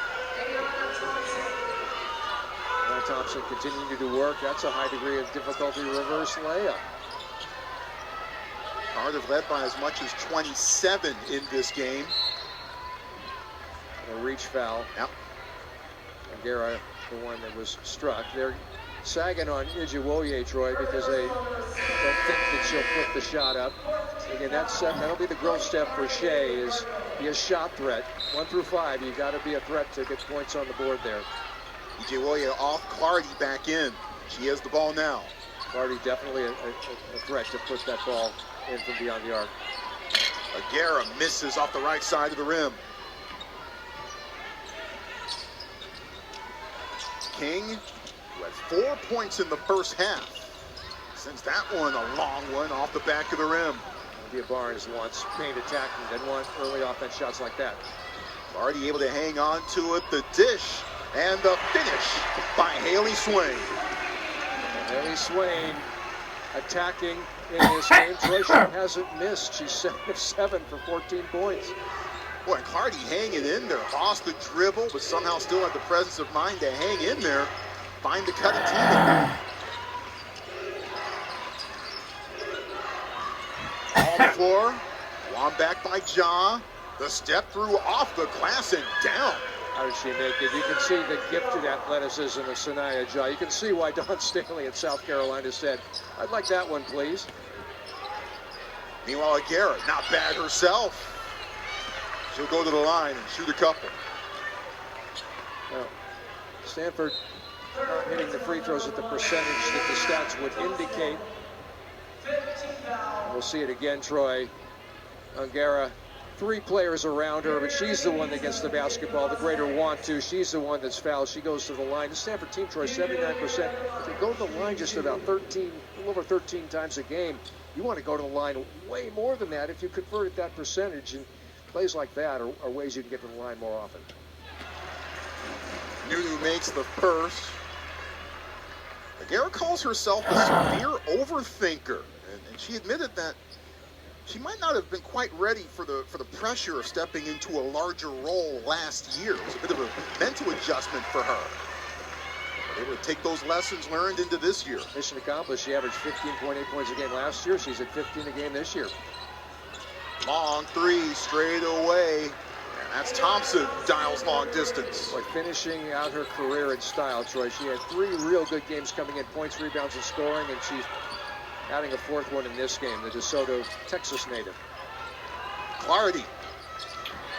And Thompson continuing to do work. That's a high degree of difficulty reverse layup. Cardiff led by as much as 27 in this game. A reach foul. Yep. O'Gara, the one that was struck. They're sagging on Ijiwoye, Troy, because they don't think that she'll put the shot up. Again, that'll be the growth step for Shea, is be a shot threat. 1 through 5, you got to be a threat to get points on the board there. Ijiwoye off, Clardy back in. She has the ball now. Clardy definitely a threat to put that ball in from beyond the arc. O'Gara misses off the right side of the rim. King, who had 4 points in the first half, sends that one a long one off the back of the rim. Olivia Barnes wants paint attacking, doesn't want early offense shots like that. Already able to hang on to it, the dish, and the finish by Haley Swain. Haley Swain attacking in this game. Troy, she hasn't missed. She's 7 of 7 for 14 points. Boy, and Clardy hanging in there, lost the dribble, but somehow still had the presence of mind to hang in there, find the cutting teammate. On the floor, won back by Ja. The step through off the glass and down. How did she make it? You can see the gifted athleticism of Sanaya Ja. You can see why Don Staley at South Carolina said, "I'd like that one, please." Meanwhile, O'Gara, not bad herself. She'll go to the line and shoot a couple. Now, Stanford not hitting the free throws at the percentage that the stats would indicate. We'll see it again, Troy. O'Gara, 3 players around her, but she's the one that gets the basketball. The greater want to. She's the one that's fouled. She goes to the line. The Stanford team, Troy, 79%. If they go to the line just about 13, a little over 13 times a game, you want to go to the line way more than that if you convert at that percentage. And plays like that are ways you can get to the line more often. Nunu makes the first. O'Gara calls herself a severe overthinker, and she admitted that she might not have been quite ready for the pressure of stepping into a larger role last year. It was a bit of a mental adjustment for her. But able to take those lessons learned into this year. Mission accomplished. She averaged 15.8 points a game last year. She's at 15 a game this year. Long three, straight away. And that's Thompson, dials long distance. Like finishing out her career in style, Troy. She had 3 real good games coming in, points, rebounds, and scoring, and she's adding a 4th one in this game, the DeSoto, Texas native. Clardy,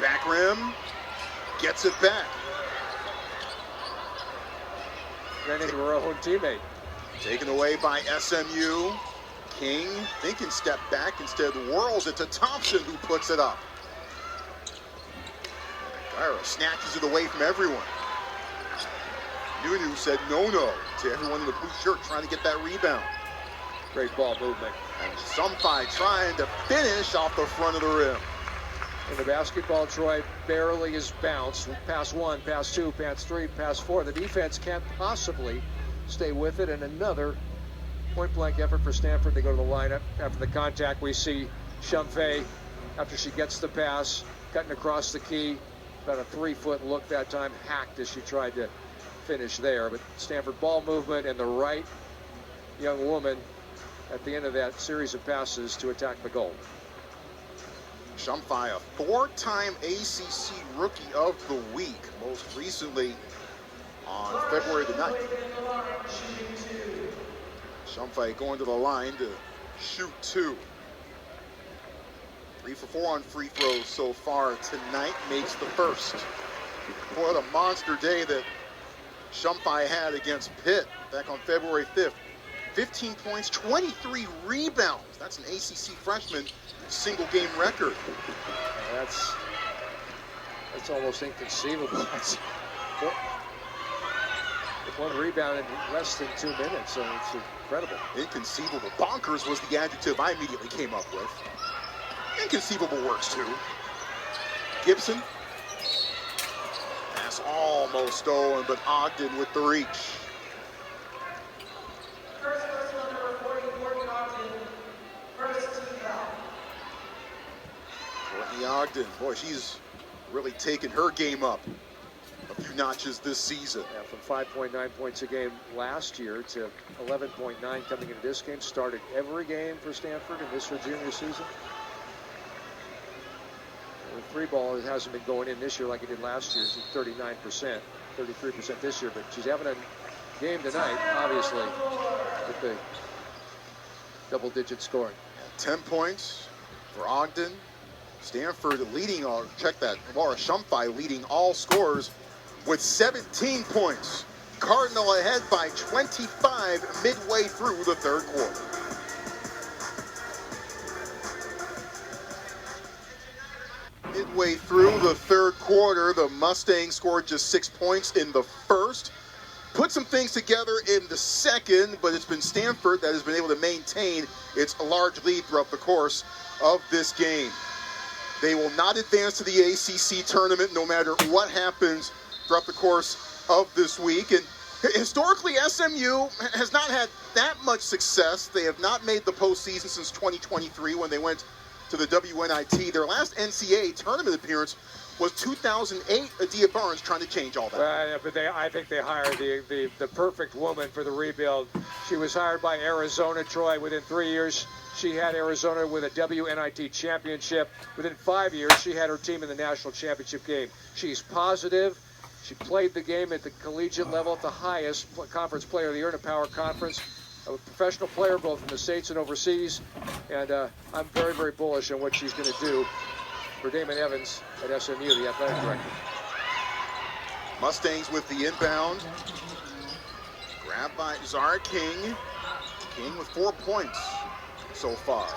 back rim, gets it back. Ran into her own teammate. Taken away by SMU. King thinking step back, instead whirls it to Thompson, who puts it up. O'Gara snatches it away from everyone. Nunu said no to everyone in the blue shirt trying to get that rebound. Great ball movement. And Shumphy trying to finish off the front of the rim. In the basketball, Troy barely is bounced. Pass 1, pass 2, pass 3, pass 4. The defense can't possibly stay with it, and another point-blank effort for Stanford. They go to the lineup. After the contact, we see Shumphy, after she gets the pass, cutting across the key. About a 3-foot look that time, hacked as she tried to finish there. But Stanford ball movement and the right young woman at the end of that series of passes to attack the goal. Shumphy, a 4-time ACC Rookie of the Week, most recently on February the 9th. Shumphy going to the line to shoot 2. 3 for 4 on free throws so far tonight, makes the first. What a monster day that Shumphy had against Pitt back on February 5th. 15 points, 23 rebounds. That's an ACC freshman single game record. That's almost inconceivable. That's 1 rebound in less than 2 minutes, so it's incredible. Inconceivable. Bonkers was the adjective I immediately came up with. Inconceivable works too. Gibson. Pass almost stolen, but Ogden with the reach. Courtney Ogden, boy, she's really taken her game up a few notches this season. Yeah, from 5.9 points a game last year to 11.9 coming into this game. Started every game for Stanford in this her junior season. The three ball, it hasn't been going in this year like it did last year. She's 39%, 33% this year, but she's having a game tonight, obviously, with the double-digit scoring. 10 points for Ogden. Stanford leading, check that, Laura Shumfai leading all scorers with 17 points. Cardinal ahead by 25 midway through the third quarter. Midway through the third quarter, the Mustangs scored just 6 points in the first. Put some things together in the second, but it's been Stanford that has been able to maintain its large lead throughout the course of this game. They will not advance to the ACC tournament no matter what happens throughout the course of this week. And historically, SMU has not had that much success. They have not made the postseason since 2023 when they went to the WNIT. Their last NCAA tournament appearance was 2008. Adia Barnes trying to change all that. Yeah, but I think they hired the perfect woman for the rebuild. She was hired by Arizona, Troy. Within 3 years, she had Arizona with a WNIT championship. Within 5 years, she had her team in the national championship game. She's positive. She played the game at the collegiate level at the highest conference player of the year in a power conference. A professional player both in the States and overseas. And I'm very, very bullish on what she's going to do for Damon Evans at SMU, the athletic director. Mustangs with the inbound. Grabbed by Zara King. King with 4 points so far.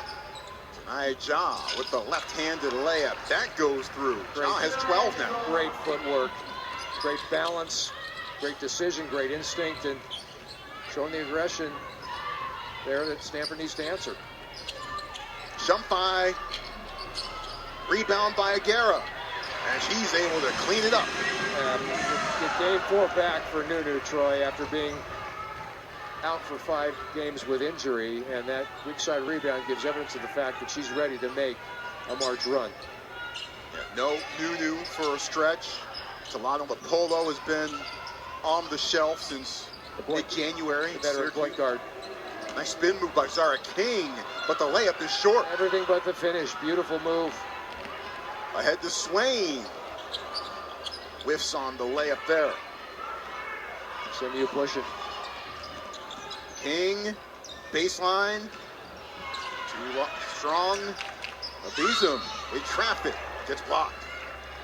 Taniya Ja with the left-handed layup. That goes through. Ja has 12 now. Great footwork, great balance, great decision, great instinct, and showing the aggression there that Stanford needs to answer. Shumfai. Rebound by Aguera. And she's able to clean it up. It gave 4 back for Nunu, Troy, after being out for 5 games with injury, and that weak side rebound gives evidence of the fact that she's ready to make a March run. Yeah, no Nunu for a stretch. Talano Lapolo has been on the shelf since mid-January. The veteran point guard. Nice spin move by Zara King, but the layup is short. Everything but the finish. Beautiful move. Ahead to Swain. Whiffs on the layup there. SMU pushing. King, baseline. Too strong. Abizum in traffic. Gets blocked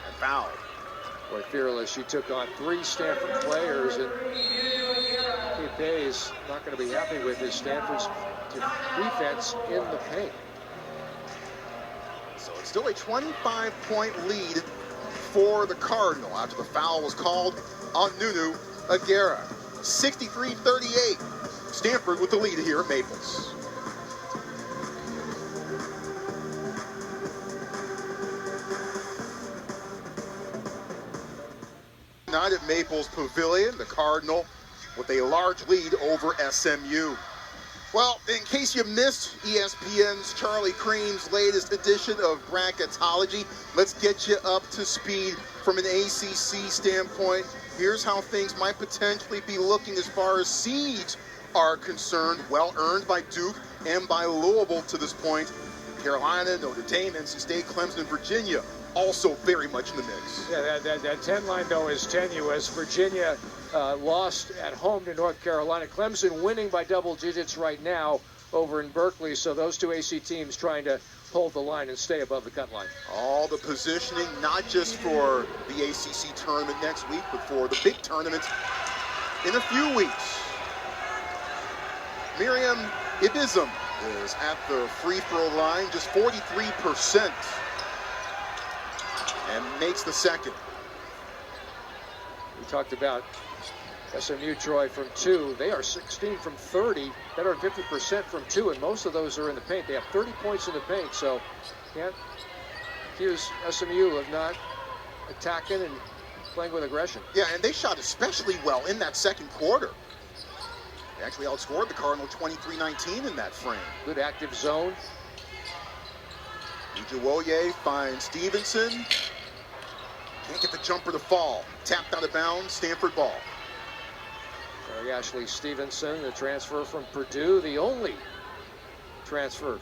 and fouled. Boy, fearless. She took on 3 Stanford players, and Kate Day's not going to be happy with his Stanford's defense in the paint. So it's still a 25-point lead for the Cardinal after the foul was called on Nunu Aguera. 63-38. Stanford with the lead here at Maples. Tonight at Maples Pavilion, the Cardinal with a large lead over SMU. Well, in case you missed ESPN's Charlie Cream's latest edition of Bracketology, let's get you up to speed from an ACC standpoint. Here's how things might potentially be looking as far as seeds are concerned. Well earned by Duke and by Louisville to this point. Carolina, Notre Dame, NC State, Clemson, Virginia, also very much in the mix. Yeah, that 10 line, though, is tenuous. Virginia lost at home to North Carolina. Clemson winning by double digits right now over in Berkeley. So those 2 AC teams trying to hold the line and stay above the cut line. All the positioning, not just for the ACC tournament next week, but for the big tournament in a few weeks. Miriam Ibizum is at the free throw line, just 43%, and makes the second. We talked about SMU, Troy, from 2. They are 16 from 30, better than 50% from 2, and most of those are in the paint. They have 30 points in the paint, so can't accuse SMU of not attacking and playing with aggression. Yeah, and they shot especially well in that second quarter. They actually outscored the Cardinal 23-19 in that frame. Good active zone. Ijuwoye finds Stevenson. Can't get the jumper to fall. Tapped out of bounds, Stanford ball. Ashley Stevenson, the transfer from Purdue, the only transfer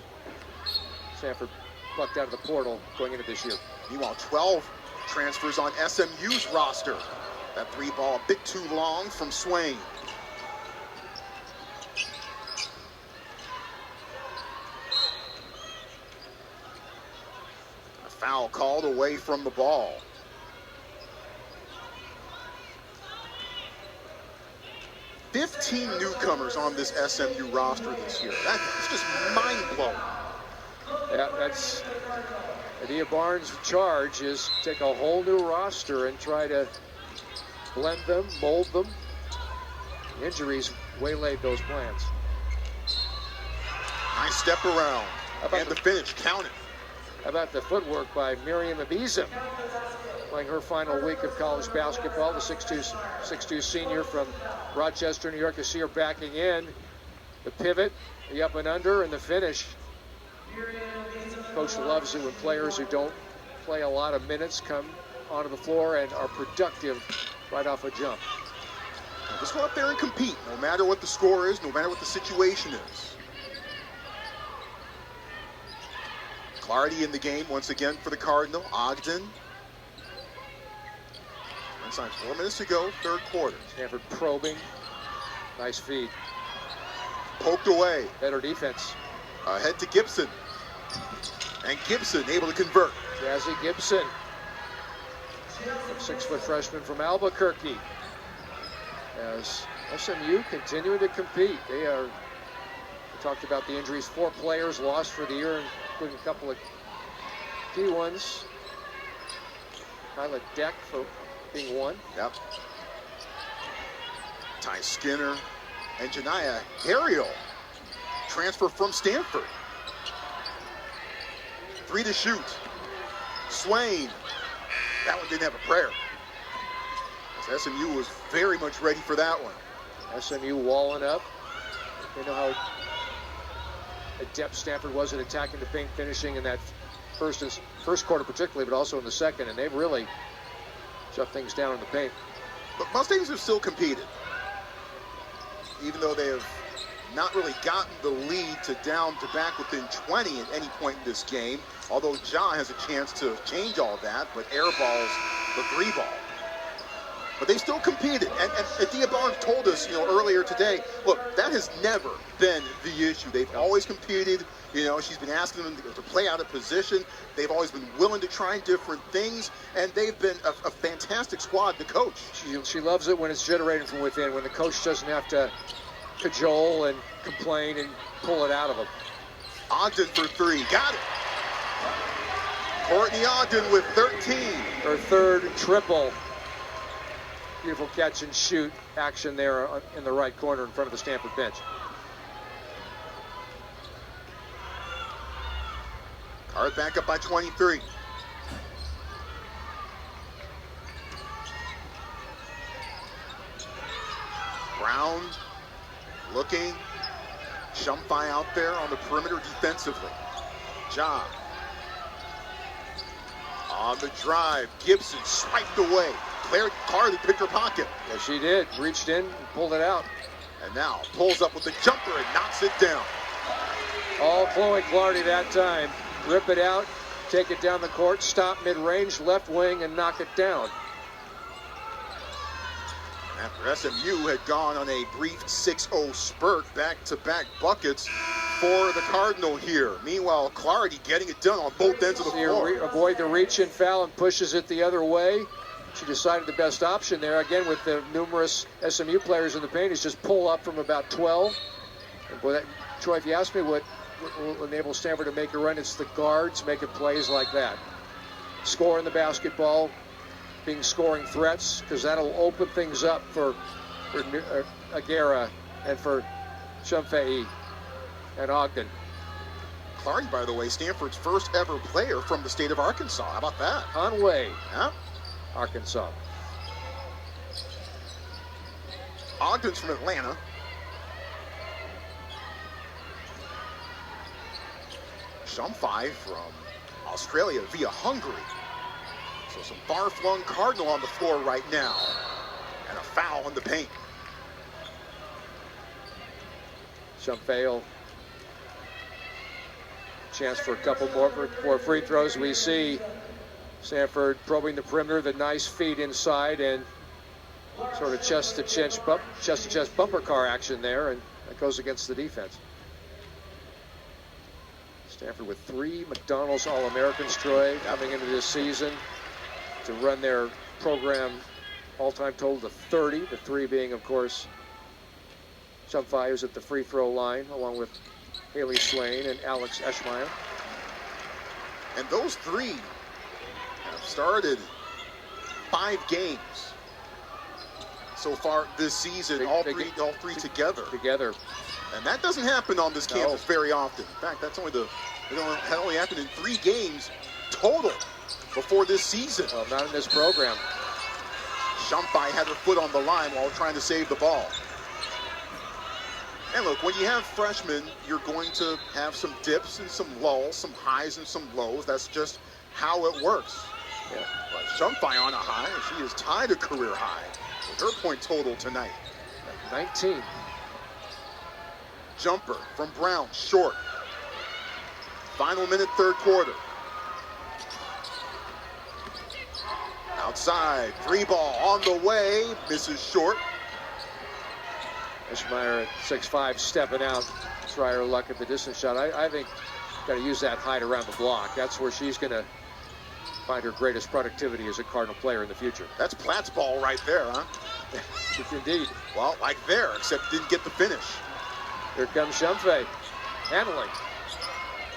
Stanford plucked out of the portal going into this year. Meanwhile, 12 transfers on SMU's roster. That three ball a bit too long from Swain. A foul called away from the ball. $15 newcomers on this SMU roster this year. That's just mind-blowing. Yeah, that's Adia Barnes' charge, is take a whole new roster and try to blend them, mold them. Injuries waylaid those plans. Nice step around. And the finish counted. How about the footwork by Miriam Ibiza, playing her final week of college basketball, the 6'2" senior from Rochester, New York. You see her backing in. The pivot, the up and under, and the finish. Coach loves it when players who don't play a lot of minutes come onto the floor and are productive right off a jump. Just go out there and compete, no matter what the score is, no matter what the situation is. Clardy in the game once again for the Cardinal. Ogden. Inside 4 minutes to go, third quarter. Stanford probing. Nice feed. Poked away. Better defense. Ahead to Gibson. And Gibson able to convert. Jazzy Gibson. A 6-foot freshman from Albuquerque. As SMU continuing to compete. We talked about the injuries. 4 players lost for the year, including a couple of key ones. Kyla Deck for being one. Yep. Ty Skinner and Janiyah Harriel transfer from Stanford. 3 to shoot. Swain. That one didn't have a prayer. As SMU was very much ready for that one. SMU walling up. They know how adept Stanford was at attacking the paint, finishing in that first quarter particularly, but also in the second, and they've really shut things down in the paint. But Mustangs have still competed, even though they have not really gotten the lead to down to back within 20 at any point in this game, although Ja has a chance to change all that, but airballs the 3-ball. But they still competed, and Adia Barnes told us, earlier today, look, that has never been the issue. They've always competed. She's been asking them to play out of position. They've always been willing to try different things, and they've been a fantastic squad to coach. She loves it when it's generated from within, when the coach doesn't have to cajole and complain and pull it out of them. Ogden for 3, got it. Courtney Ogden with 13. Her third triple. Beautiful catch and shoot action there in the right corner in front of the Stanford bench. Card back up by 23. Brown looking. Shumpy out there on the perimeter defensively. Ja on the drive. Gibson swiped away. Claire Carly picked her pocket. Yes, she did. Reached in and pulled it out. And now pulls up with the jumper and knocks it down. All Chloe Clardy that time. Rip it out, take it down the court, stop mid-range, left wing, and knock it down. After SMU had gone on a brief 6-0 spurt, back-to-back buckets for the Cardinal here. Meanwhile, Clardy getting it done on both ends of the floor. Avoid the reach and foul and pushes it the other way. She decided the best option there, again, with the numerous SMU players in the paint, is just pull up from about 12. And boy, Troy, if you ask me what will enable Stanford to make a run, it's the guards making plays like that. Scoring the basketball, being scoring threats, because that'll open things up for Aguera and for Shumpy and Ogden. Clardy, by the way, Stanford's first ever player from the state of Arkansas. How about that? Conway. Yeah. Arkansas. Ogden's from Atlanta. Shumfai from Australia via Hungary. So some far-flung Cardinal on the floor right now. And a foul in the paint. Shumfai, chance for a couple more free throws. We see Stanford probing the perimeter, the nice feed inside, and sort of chest-to-chest bumper car action there, and that goes against the defense. Stanford with 3 McDonald's All-Americans, Troy, coming into this season to run their program all-time total to 30, the 3 being, of course, Shumfai, who's at the free throw line, along with Haley Swain and Alex Eschmeyer. And those 3 have started 5 games so far this season, all three together. And that doesn't happen on this campus very often. In fact, that only happened in 3 games total before this season. Well, not in this program. Shumfai had her foot on the line while trying to save the ball. And look, when you have freshmen, you're going to have some dips and some lulls, some highs and some lows. That's just how it works. Yeah. But Shumfai on a high, and she is tied a career high with her point total tonight. 19. Jumper from Brown, short. Final minute, third quarter. Outside, 3-ball on the way, misses short. Eschmeyer at 6'5", stepping out, try her luck at the distance shot. I think got to use that height around the block. That's where she's going to find her greatest productivity as a Cardinal player in the future. That's Platt's ball right there, huh? Indeed. Well, like there, except didn't get the finish. Here comes Shumfai, handling.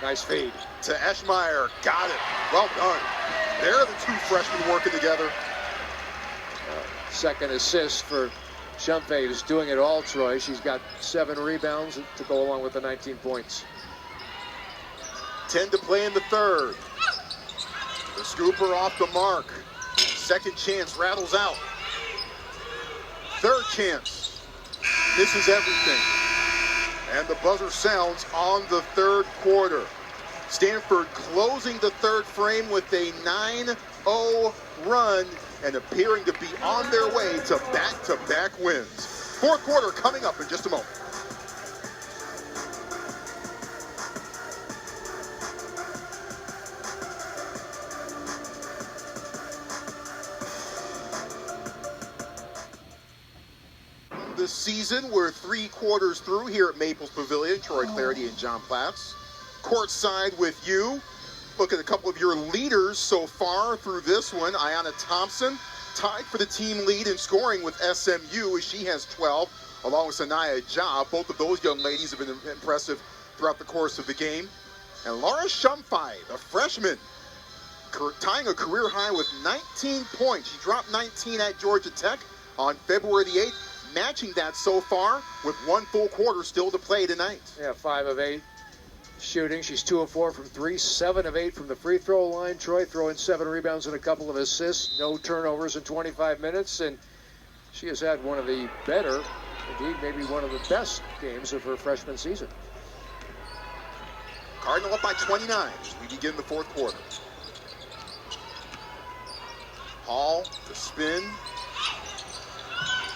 Nice feed. To Eschmeyer, got it. Well done. There are the 2 freshmen working together. Second assist for Shumfai, who's doing it all, Troy. She's got 7 rebounds to go along with the 19 points. 10 to play in the third. The scooper off the mark. Second chance rattles out. Third chance. Misses everything. And the buzzer sounds on the third quarter. Stanford closing the third frame with a 9-0 run and appearing to be on their way to back-to-back wins. Fourth quarter coming up in just a moment. This season, we're 3 quarters through here at Maples Pavilion. Troy Clarity and John Platts. Courtside with you. Look at a couple of your leaders so far through this one. Ayanna Thompson tied for the team lead in scoring with SMU as she has 12, along with Sanaya Ja. Both of those young ladies have been impressive throughout the course of the game. And Laura Shumfai, the freshman, tying a career high with 19 points. She dropped 19 at Georgia Tech on February the 8th, matching that so far with 1 full quarter still to play tonight. Yeah, 5 of 8 shooting. She's 2 of 4 from 3, 7 of 8 from the free throw line. Troy throwing 7 rebounds and a couple of assists. No turnovers in 25 minutes, and she has had one of the better, indeed maybe one of the best games of her freshman season. Cardinal up by 29 as we begin the fourth quarter. Hall, the spin,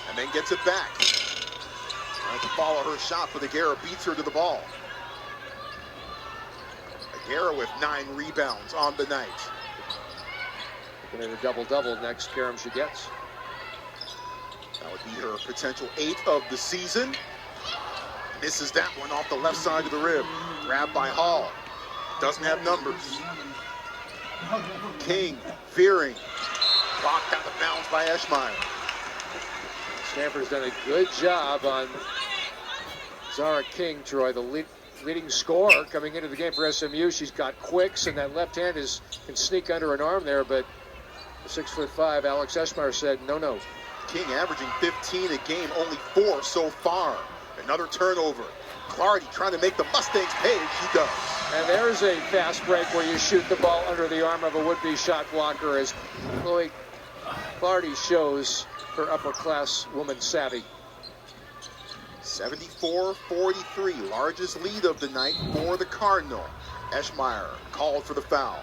and then gets it back. Trying to follow her shot, but Aguirre beats her to the ball. Aguirre with 9 rebounds on the night. Looking at a double-double next carom she gets. That would be her potential 8th of the season. Misses that one off the left side of the rim. Grabbed by Hall. Doesn't have numbers. King, veering. Blocked out of bounds by Eschmeyer. Stanford's done a good job on Zara King, Troy, the leading scorer coming into the game for SMU. She's got quicks, and that left hand can sneak under an arm there, but the 6'5" Alex Eschmeyer said, no. King averaging 15 a game, only 4 so far. Another turnover. Clarity trying to make the Mustangs pay. She does. And there's a fast break where you shoot the ball under the arm of a would-be shot blocker as Chloe Clardy shows her upper-class woman savvy. 74-43, largest lead of the night for the Cardinal. Eschmeyer called for the foul.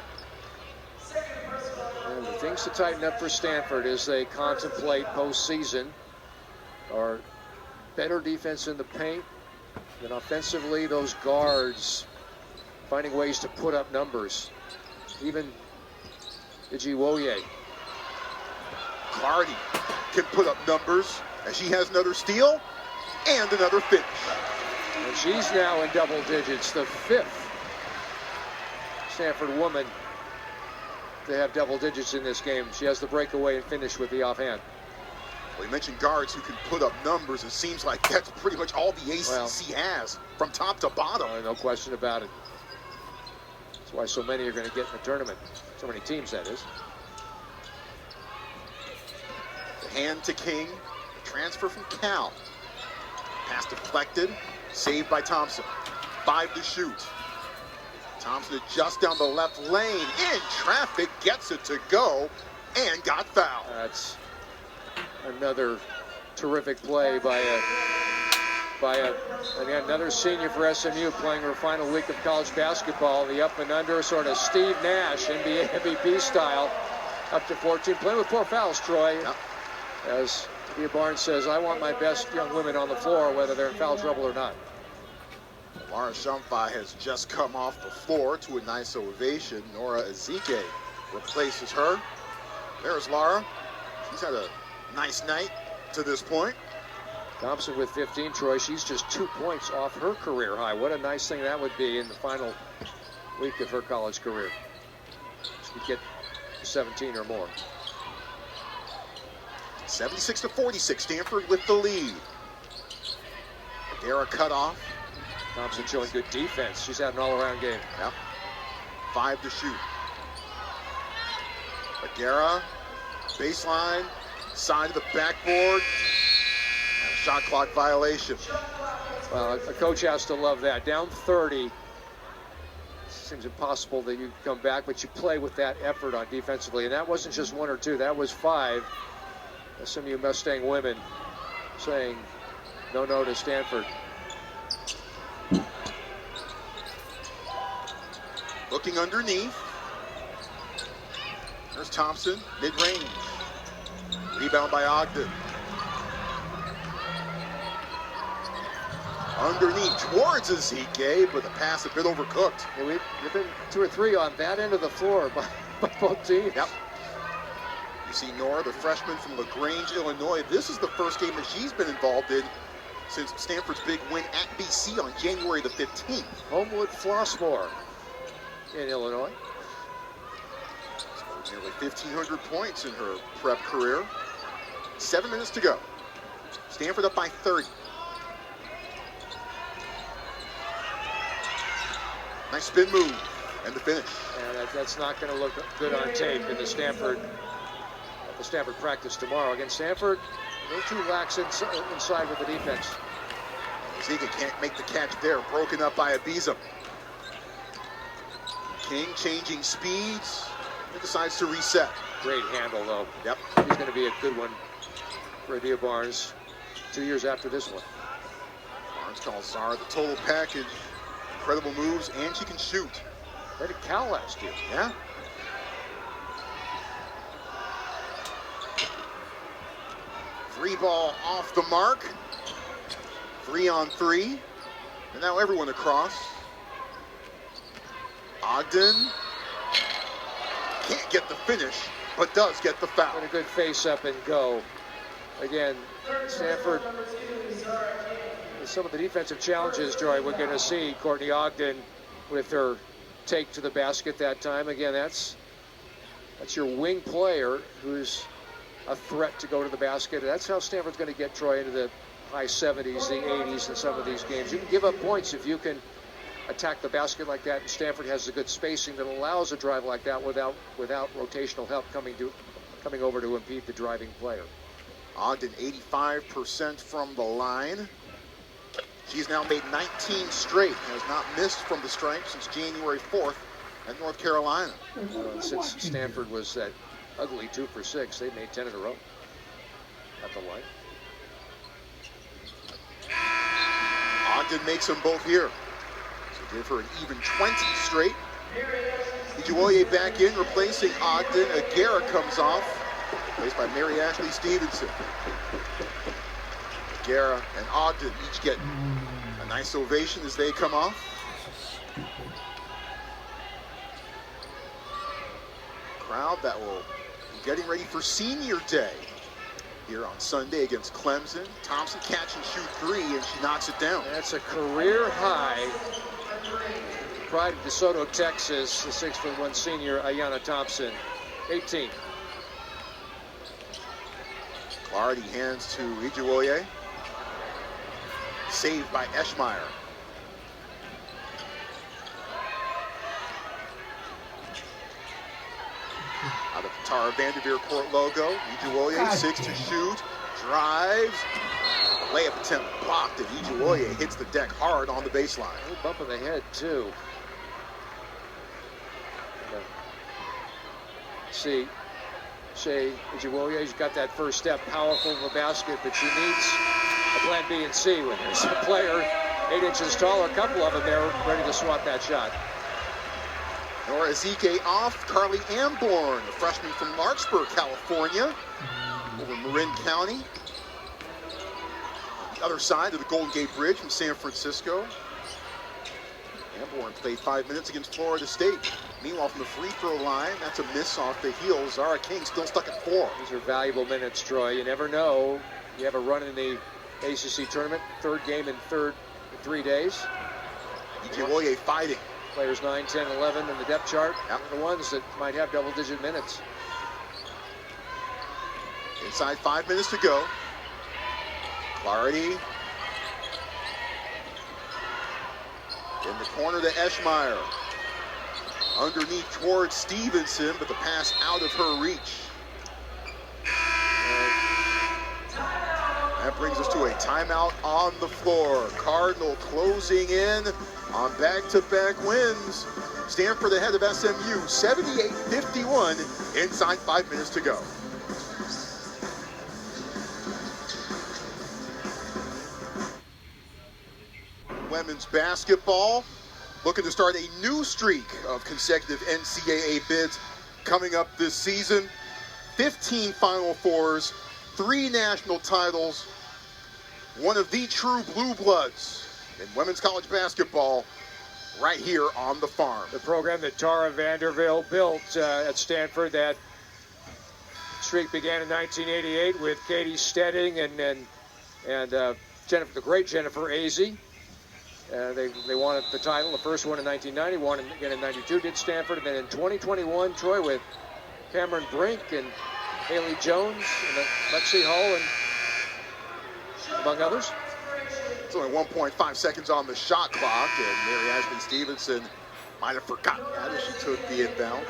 And the things to tighten up for Stanford as they contemplate postseason are better defense in the paint, and offensively those guards finding ways to put up numbers. Even Ijiwoye. Clardy can put up numbers as she has another steal and another finish. And she's now in double digits, the 5th Stanford woman to have double digits in this game. She has the breakaway and finish with the offhand. We mentioned guards who can put up numbers. It seems like that's pretty much all the ACC has from top to bottom. No question about it. That's why so many are going to get in the tournament. So many teams, that is. The hand to King. Transfer from Cal. Pass deflected. Saved by Thompson. 5 to shoot. Thompson just down the left lane. In traffic. Gets it to go. And got fouled. That's another terrific play by another senior for SMU, playing her final week of college basketball. The up and under, sort of Steve Nash, NBA MVP style, up to 14. Playing with 4 fouls, Troy. Yep. As Tia Barnes says, I want my best young women on the floor, whether they're in foul trouble or not. Laura Shumfai has just come off the floor to a nice ovation. Nora Ezike replaces her. There's Laura. She's had a nice night to this point. Thompson with 15, Troy. She's just 2 points off her career high. What a nice thing that would be in the final week of her college career. She could get 17 or more. 76-46, Stanford with the lead. Adara cut off. Thompson showing good defense. She's had an all-around game. Yep. 5 to shoot. Adara, baseline, side of the backboard. And a shot clock violation. Well, a coach has to love that. Down 30. Seems impossible that you come back, but you play with that effort on defensively. And that wasn't just 1 or 2, that was 5. SMU Mustang women saying no to Stanford. Looking underneath. There's Thompson, mid-range. Rebound by Ogden. Underneath towards Ezike, but the pass a bit overcooked. Yeah, we've been 2 or 3 on that end of the floor by both teams. Yep. You see Nora, the freshman from LaGrange, Illinois. This is the first game that she's been involved in since Stanford's big win at BC on January the 15th. Homewood Flossmoor in Illinois. Scored nearly 1,500 points in her prep career. 7 minutes to go. Stanford up by 30. Nice spin move and the finish. And that's not going to look good on tape in the Stanford practice tomorrow. Against Stanford, they're too lax inside with the defense. Ezike can't make the catch there. Broken up by Abizam. King changing speeds. He decides to reset. Great handle, though. Yep. He's going to be a good one for Tia Barnes 2 years after this one. Barnes calls Zara the total package. Incredible moves, and she can shoot. Played at Cal last year. Yeah. Three ball off the mark. 3 on 3. And now everyone across. Ogden can't get the finish, but does get the foul. What a good face up and go. Again, Stanford, some of the defensive challenges, Joy, we're going to see Courtney Ogden with her take to the basket that time. Again, that's your wing player who's a threat to go to the basket. That's how Stanford's going to get Troy into the high 70s, the 80s in some of these games. You can give up points if you can attack the basket like that, and Stanford has a good spacing that allows a drive like that without rotational help coming over to impede the driving player. Ogden 85% from the line. She's now made 19 straight, has not missed from the stripe since January 4th at North Carolina. Since Stanford was that ugly 2 for 6. They made 10 in a row at the line. Ogden makes them both here. So give her an even 20 straight. Ijuoye back in, replacing Ogden. Aguera comes off, replaced by Mary Ashley Stevenson. Aguera and Ogden each get a nice ovation as they come off. Crowd that will be getting ready for senior day here on Sunday against Clemson. Thompson catch and shoot 3, and she knocks it down. That's a career high. Pride of DeSoto, Texas, the 6'1" senior Ayanna Thompson, 18. Clardy hands to Ijuoye. Saved by Eschmeyer. Out of Tara Vanderveer court logo. Ijuoye, 6 to shoot. Drives. Layup attempt blocked, and Ijuoye hits the deck hard on the baseline. A little bump in the head, too. See, Shea Ijuoye's got that first step, powerful in the basket, but she needs a plan B and C when there's a player 8 inches taller, a couple of them there ready to swat that shot. Nora Ezike off. Carly Amborn, a freshman from Larkspur, California, over Marin County. On the other side of the Golden Gate Bridge from San Francisco. Amborn played 5 minutes against Florida State. Meanwhile, from the free throw line, that's a miss off the heel. Zara King still stuck at 4. These are valuable minutes, Troy. You never know. You have a run in the ACC tournament, 3rd game in 3 days. Ijuoye fighting. Players 9, 10, 11 in the depth chart. Yep. The ones that might have double-digit minutes. Inside 5 minutes to go. Clardy. In the corner to Eschmeyer. Underneath towards Stevenson, but the pass out of her reach. That brings us to a timeout on the floor. Cardinal closing in on back-to-back wins. Stanford ahead of SMU, 78-51, inside 5 minutes to go. Women's basketball looking to start a new streak of consecutive NCAA bids coming up this season. 15 Final Fours, 3 national titles, one of the true blue bloods in women's college basketball right here on the farm. The program that Tara Vanderveer built at Stanford, that streak began in 1988 with Katie Stedding and Jennifer, the great Jennifer Azzi. They won the title, the first one in 1990, won again in 92, did Stanford, and then in 2021, Troy, with Cameron Brink and Haley Jones and Lexi Hull and among others. It's only 1.5 seconds on the shot clock, and Mary Ashley Stevenson might have forgotten that as she took the inbound.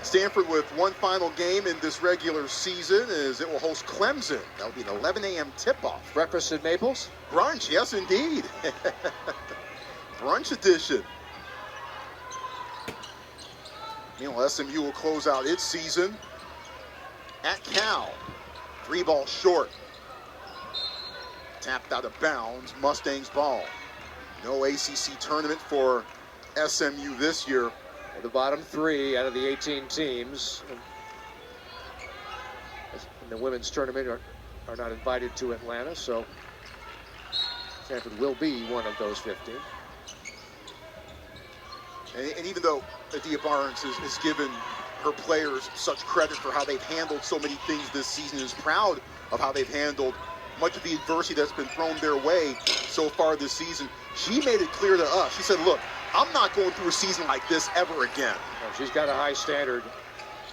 Stanford with one final game in this regular season as it will host Clemson. That'll be an 11 a.m. tip-off. Breakfast at Maples? Brunch, yes indeed. Brunch edition. Meanwhile, SMU will close out its season at Cal. 3 balls short. Tapped out of bounds, Mustangs ball. No ACC tournament for SMU this year. The bottom 3 out of the 18 teams in the women's tournament are not invited to Atlanta, so Stanford will be one of those 15. And even though Adia Barnes has given her players such credit for how they've handled so many things this season, is proud of how they've handled much of the adversity that's been thrown their way so far this season, she made it clear to us. She said, look, I'm not going through a season like this ever again. No, she's got a high standard,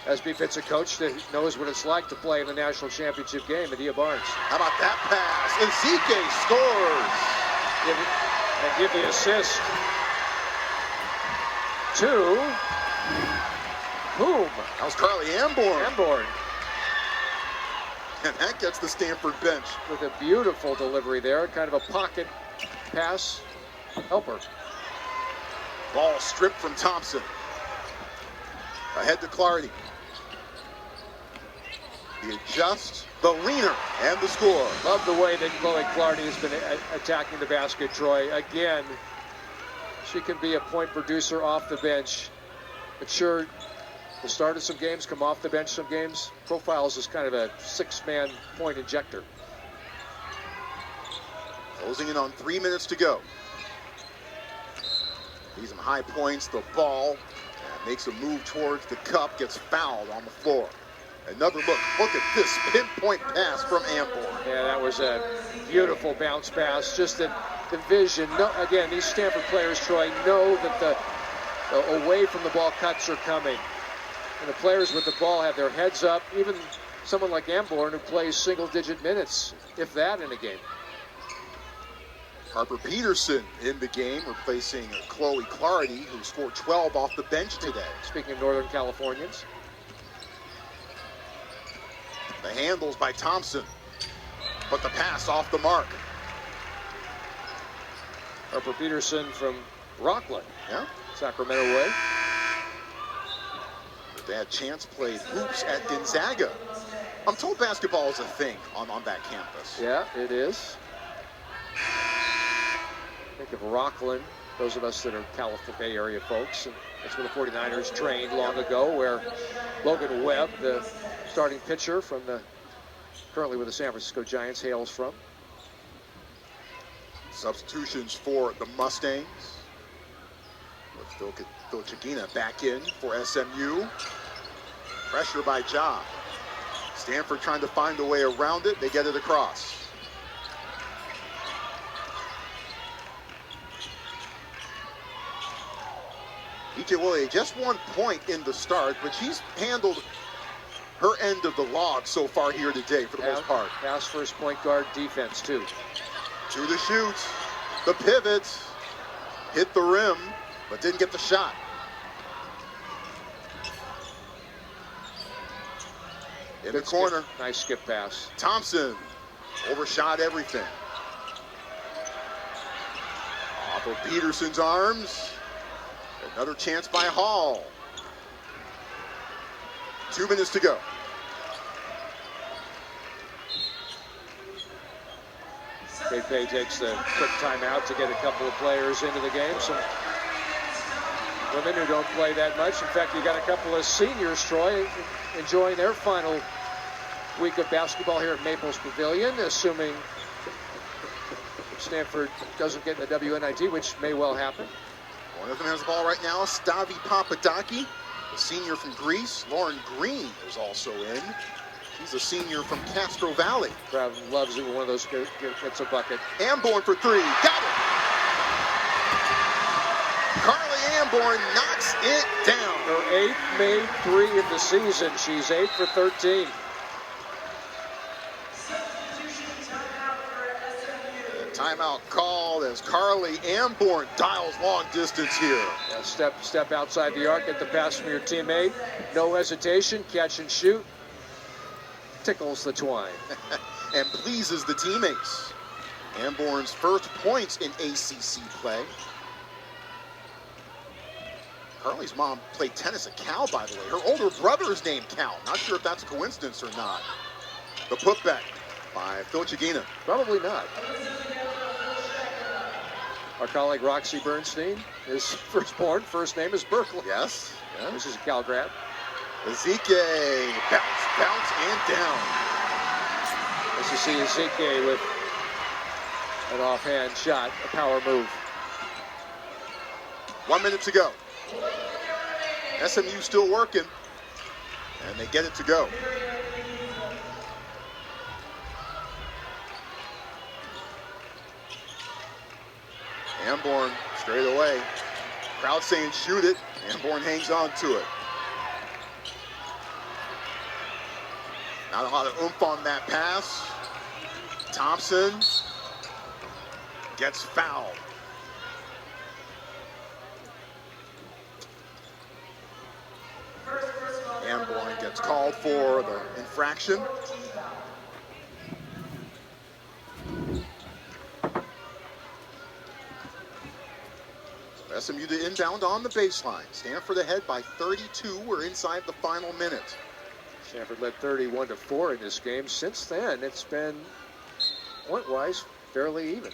as befits a coach that knows what it's like to play in the national championship game, Adia Barnes. How about that pass? And Zike scores. Give the assist to whom? That was Carly Amborn. Amborn. And that gets the Stanford bench. With a beautiful delivery there, kind of a pocket pass helper. Ball stripped from Thompson. Ahead to Clardy. The adjust, the leaner, and the score. Love the way that Chloe Clardy has been attacking the basket, Troy. Again, she can be a point producer off the bench. But sure, the start of some games, come off the bench some games, profiles as kind of a six-man point injector. Closing in on 3 minutes to go. These some high points, the ball makes a move towards the cup, gets fouled on the floor. Another look at this pinpoint pass from Amborn. Yeah, that was a beautiful bounce pass. Just the vision. No, again, these Stanford players, Troy, know that the away from the ball cuts are coming. And the players with the ball have their heads up. Even someone like Amborn who plays single-digit minutes, if that, in a game. Harper Peterson in the game, replacing Chloe Clardy, who scored 12 off the bench today. Speaking of Northern Californians. The handles by Thompson, but the pass off the mark. Harper Peterson from Rockland. Yeah. Sacramento way. That chance played hoops at Gonzaga. I'm told basketball is a thing on that campus. Yeah, it is. Think of Rockland, those of us that are California Bay Area folks, and that's where the 49ers trained long ago, where Logan Webb, the starting pitcher from currently with the San Francisco Giants, hails from. Substitutions for the Mustangs. Phil Chagina back in for SMU. Pressure by Ja. Stanford trying to find a way around it. They get it across. E.J. Willie, just 1 point in the start, but she's handled her end of the log so far here today for the most part. Pass first point guard defense, too. To the shoot, the pivot, hit the rim, but didn't get the shot. In the corner. Nice skip pass. Thompson overshot everything. Off of Peterson's arms. Another chance by Hall. 2 minutes to go. Kate Bay takes the quick timeout to get a couple of players into the game. Some women who don't play that much. In fact, you got a couple of seniors, Troy, enjoying their final week of basketball here at Maples Pavilion, assuming Stanford doesn't get in the WNIT, which may well happen. One of them has the ball right now, Stavi Papadaki, the senior from Greece. Lauren Green is also in. She's a senior from Castro Valley. Crowd loves it when one of those gets a bucket. Amborn for three. Got it! Carly Amborn knocks it down. Her 8th made three of the season. She's 8 for 13. Timeout called as Carly Amborn dials long distance here. Yeah, step outside the arc, get the pass from your teammate. No hesitation, catch and shoot. Tickles the twine. And pleases the teammates. Amborn's first points in ACC play. Carly's mom played tennis at Cal, by the way. Her older brother is named Cal. Not sure if that's a coincidence or not. The putback by Phil Chagina. Probably not. Our colleague Roxy Bernstein, his firstborn, first name is Berkeley. Yes. Yeah. This is a Cal grad. Ezike, bounce, and down. As you see Ezike with an offhand shot, a power move. 1 minute to go. SMU still working, and they get it to go. Amborn straight away. Crowd saying shoot it. Amborn hangs on to it. Not a lot of oomph on that pass. Thompson gets fouled. Amborn gets called for the infraction. SMU to inbound on the baseline. Stanford ahead by 32. We're inside the final minute. Stanford led 31-4 in this game. Since then, it's been, point-wise, fairly even.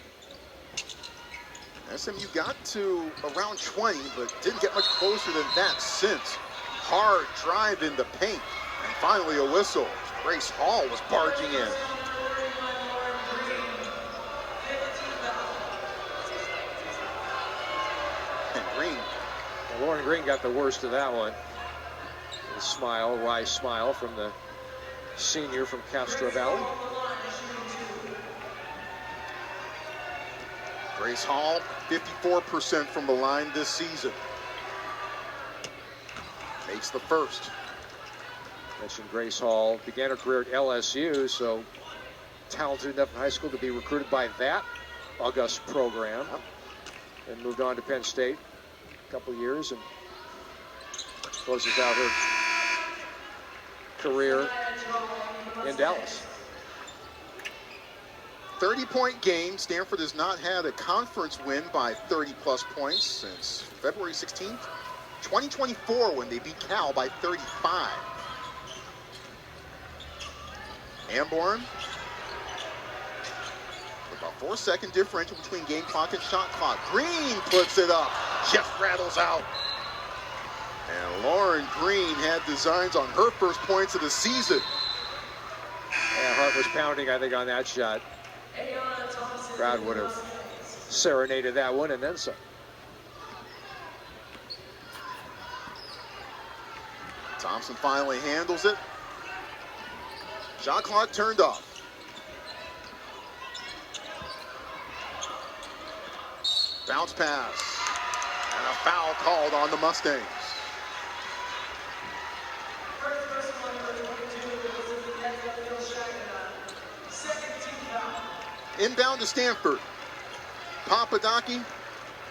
SMU got to around 20, but didn't get much closer than that since. Hard drive in the paint, and finally a whistle. Grace Hall was barging in. And Green. Well, Lauren Green got the worst of that one. A smile, wry smile from the senior from Castro Valley. Grace Hall, 54% from the line this season. Makes the first. Mentioned Grace Hall began her career at LSU, so talented enough in high school to be recruited by that august program. And moved on to Penn State a couple years and closes out her career in Dallas. 30-point game. Stanford has not had a conference win by 30-plus points since February 16th, 2024, when they beat Cal by 35. Amborn, about 4-second differential between game clock and shot clock. Green puts it up, just rattles out. And Lauren Green had designs on her first points of the season. Yeah, heart was pounding, I think, on that shot. Crowd would have serenaded that one and then some. Thompson finally handles it. Shot clock turned off. Bounce pass. And a foul called on the Mustangs. Inbound to Stanford. Papadaki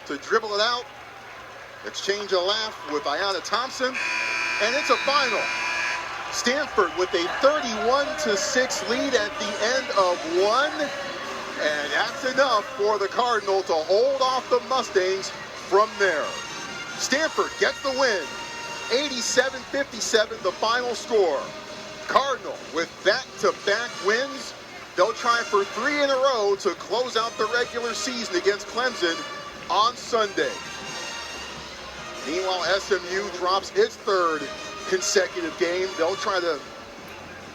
to dribble it out. Exchange a laugh with Ayanna Thompson. And it's a final. Stanford with a 31-6 lead at the end of one. And that's enough for the Cardinal to hold off the Mustangs from there. Stanford gets the win. 87-57, the final score. Cardinal with back-to-back wins. They'll try for 3 in a row to close out the regular season against Clemson on Sunday. Meanwhile, SMU drops its third consecutive game. They'll try to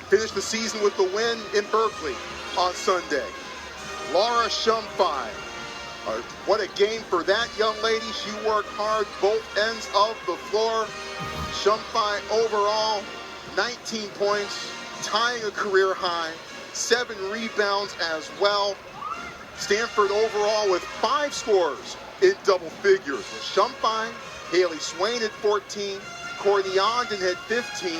finish the season with the win in Berkeley on Sunday. Laura Shumfai. What a game for that young lady. She worked hard both ends of the floor. Shumfai overall, 19 points, tying a career high. 7 rebounds as well. Stanford overall with 5 scores in double figures. With Shumfai, Haley Swain at 14, Courtney Ogden had 15,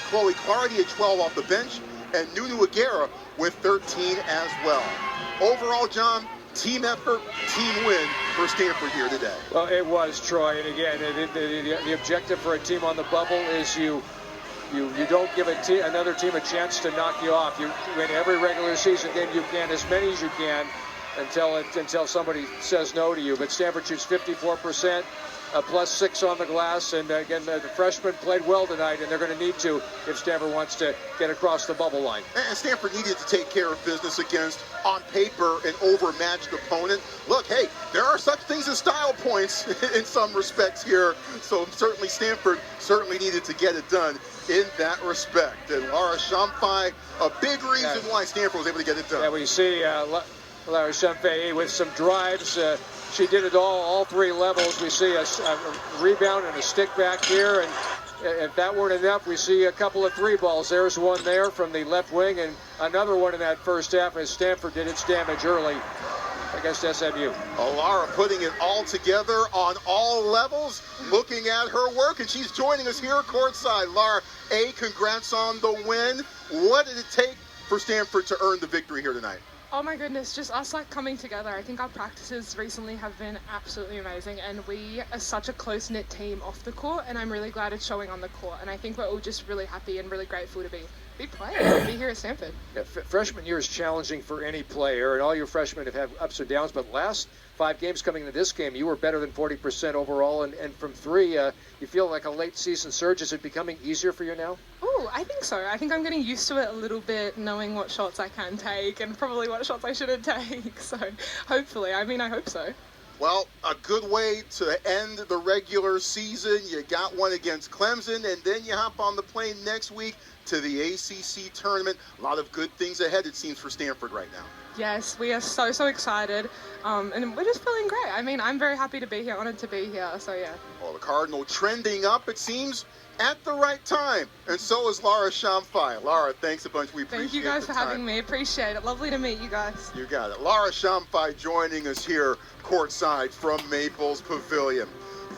Chloe Clardy at 12 off the bench, and Nunu Aguera with 13 as well. Overall, John, team effort, team win for Stanford here today. Well, it was, Troy, and again, the objective for a team on the bubble is you don't give another team a chance to knock you off. You win every regular season game you can, as many as you can, until somebody says no to you. But Stanford shoots 54%, +6 on the glass, and again, the freshmen played well tonight, and they're going to need to if Stanford wants to get across the bubble line. And Stanford needed to take care of business against, on paper, an overmatched opponent. Look, hey, there are such things as style points in some respects here, so certainly Stanford needed to get it done in that respect. And Laura Shumfai, a big reason why Stanford was able to get it done. Yeah, we see Laura Shumfai with some drives. She did it all 3 levels. We see a rebound and a stick back here, and if that weren't enough, we see a couple of 3 balls. There's one there from the left wing, and another one in that first half as Stanford did its damage early against SMU. Lara putting it all together on all levels, looking at her work, and she's joining us here courtside. Lara, congrats on the win. What did it take for Stanford to earn the victory here tonight? Oh my goodness, just us coming together. I think our practices recently have been absolutely amazing, and we are such a close-knit team off the court, and I'm really glad it's showing on the court. And I think we're all just really happy and really grateful to be playing and be here at Stanford. Yeah, freshman year is challenging for any player, and all your freshmen have had ups and downs, but last 5 games coming into this game, you were better than 40% overall, and from 3, you feel like a late season surge. Is it becoming easier for you now? Oh, Oh, I think so. I think I'm getting used to it a little bit, knowing what shots I can take and probably what shots I shouldn't take. So hopefully, I hope so. Well, a good way to end the regular season. You got one against Clemson, and then you hop on the plane next week to the ACC tournament. A lot of good things ahead, it seems, for Stanford right now. Yes, we are so excited, and we're just feeling great. I'm very happy to be here, honored to be here, so yeah. Well, the Cardinal trending up, it seems, at the right time. And so is Laura Chamfai. Laura, thanks a bunch. We appreciate it. Thank you guys for having me. Appreciate it. Lovely to meet you guys. You got it. Laura Chamfai joining us here courtside from Maples Pavilion.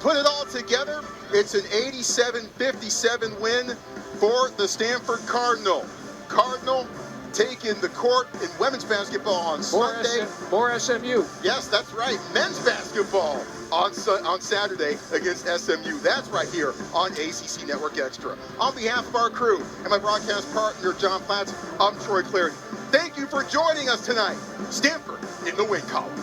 Put it all together, it's an 87-57 win for the Stanford Cardinal. Cardinal taking the court in women's basketball on Sunday. For SMU. Yes, that's right. Men's basketball on Saturday against SMU. That's right here on ACC Network Extra. On behalf of our crew and my broadcast partner, John Platts, I'm Troy Clarity. Thank you for joining us tonight. Stanford in the win column.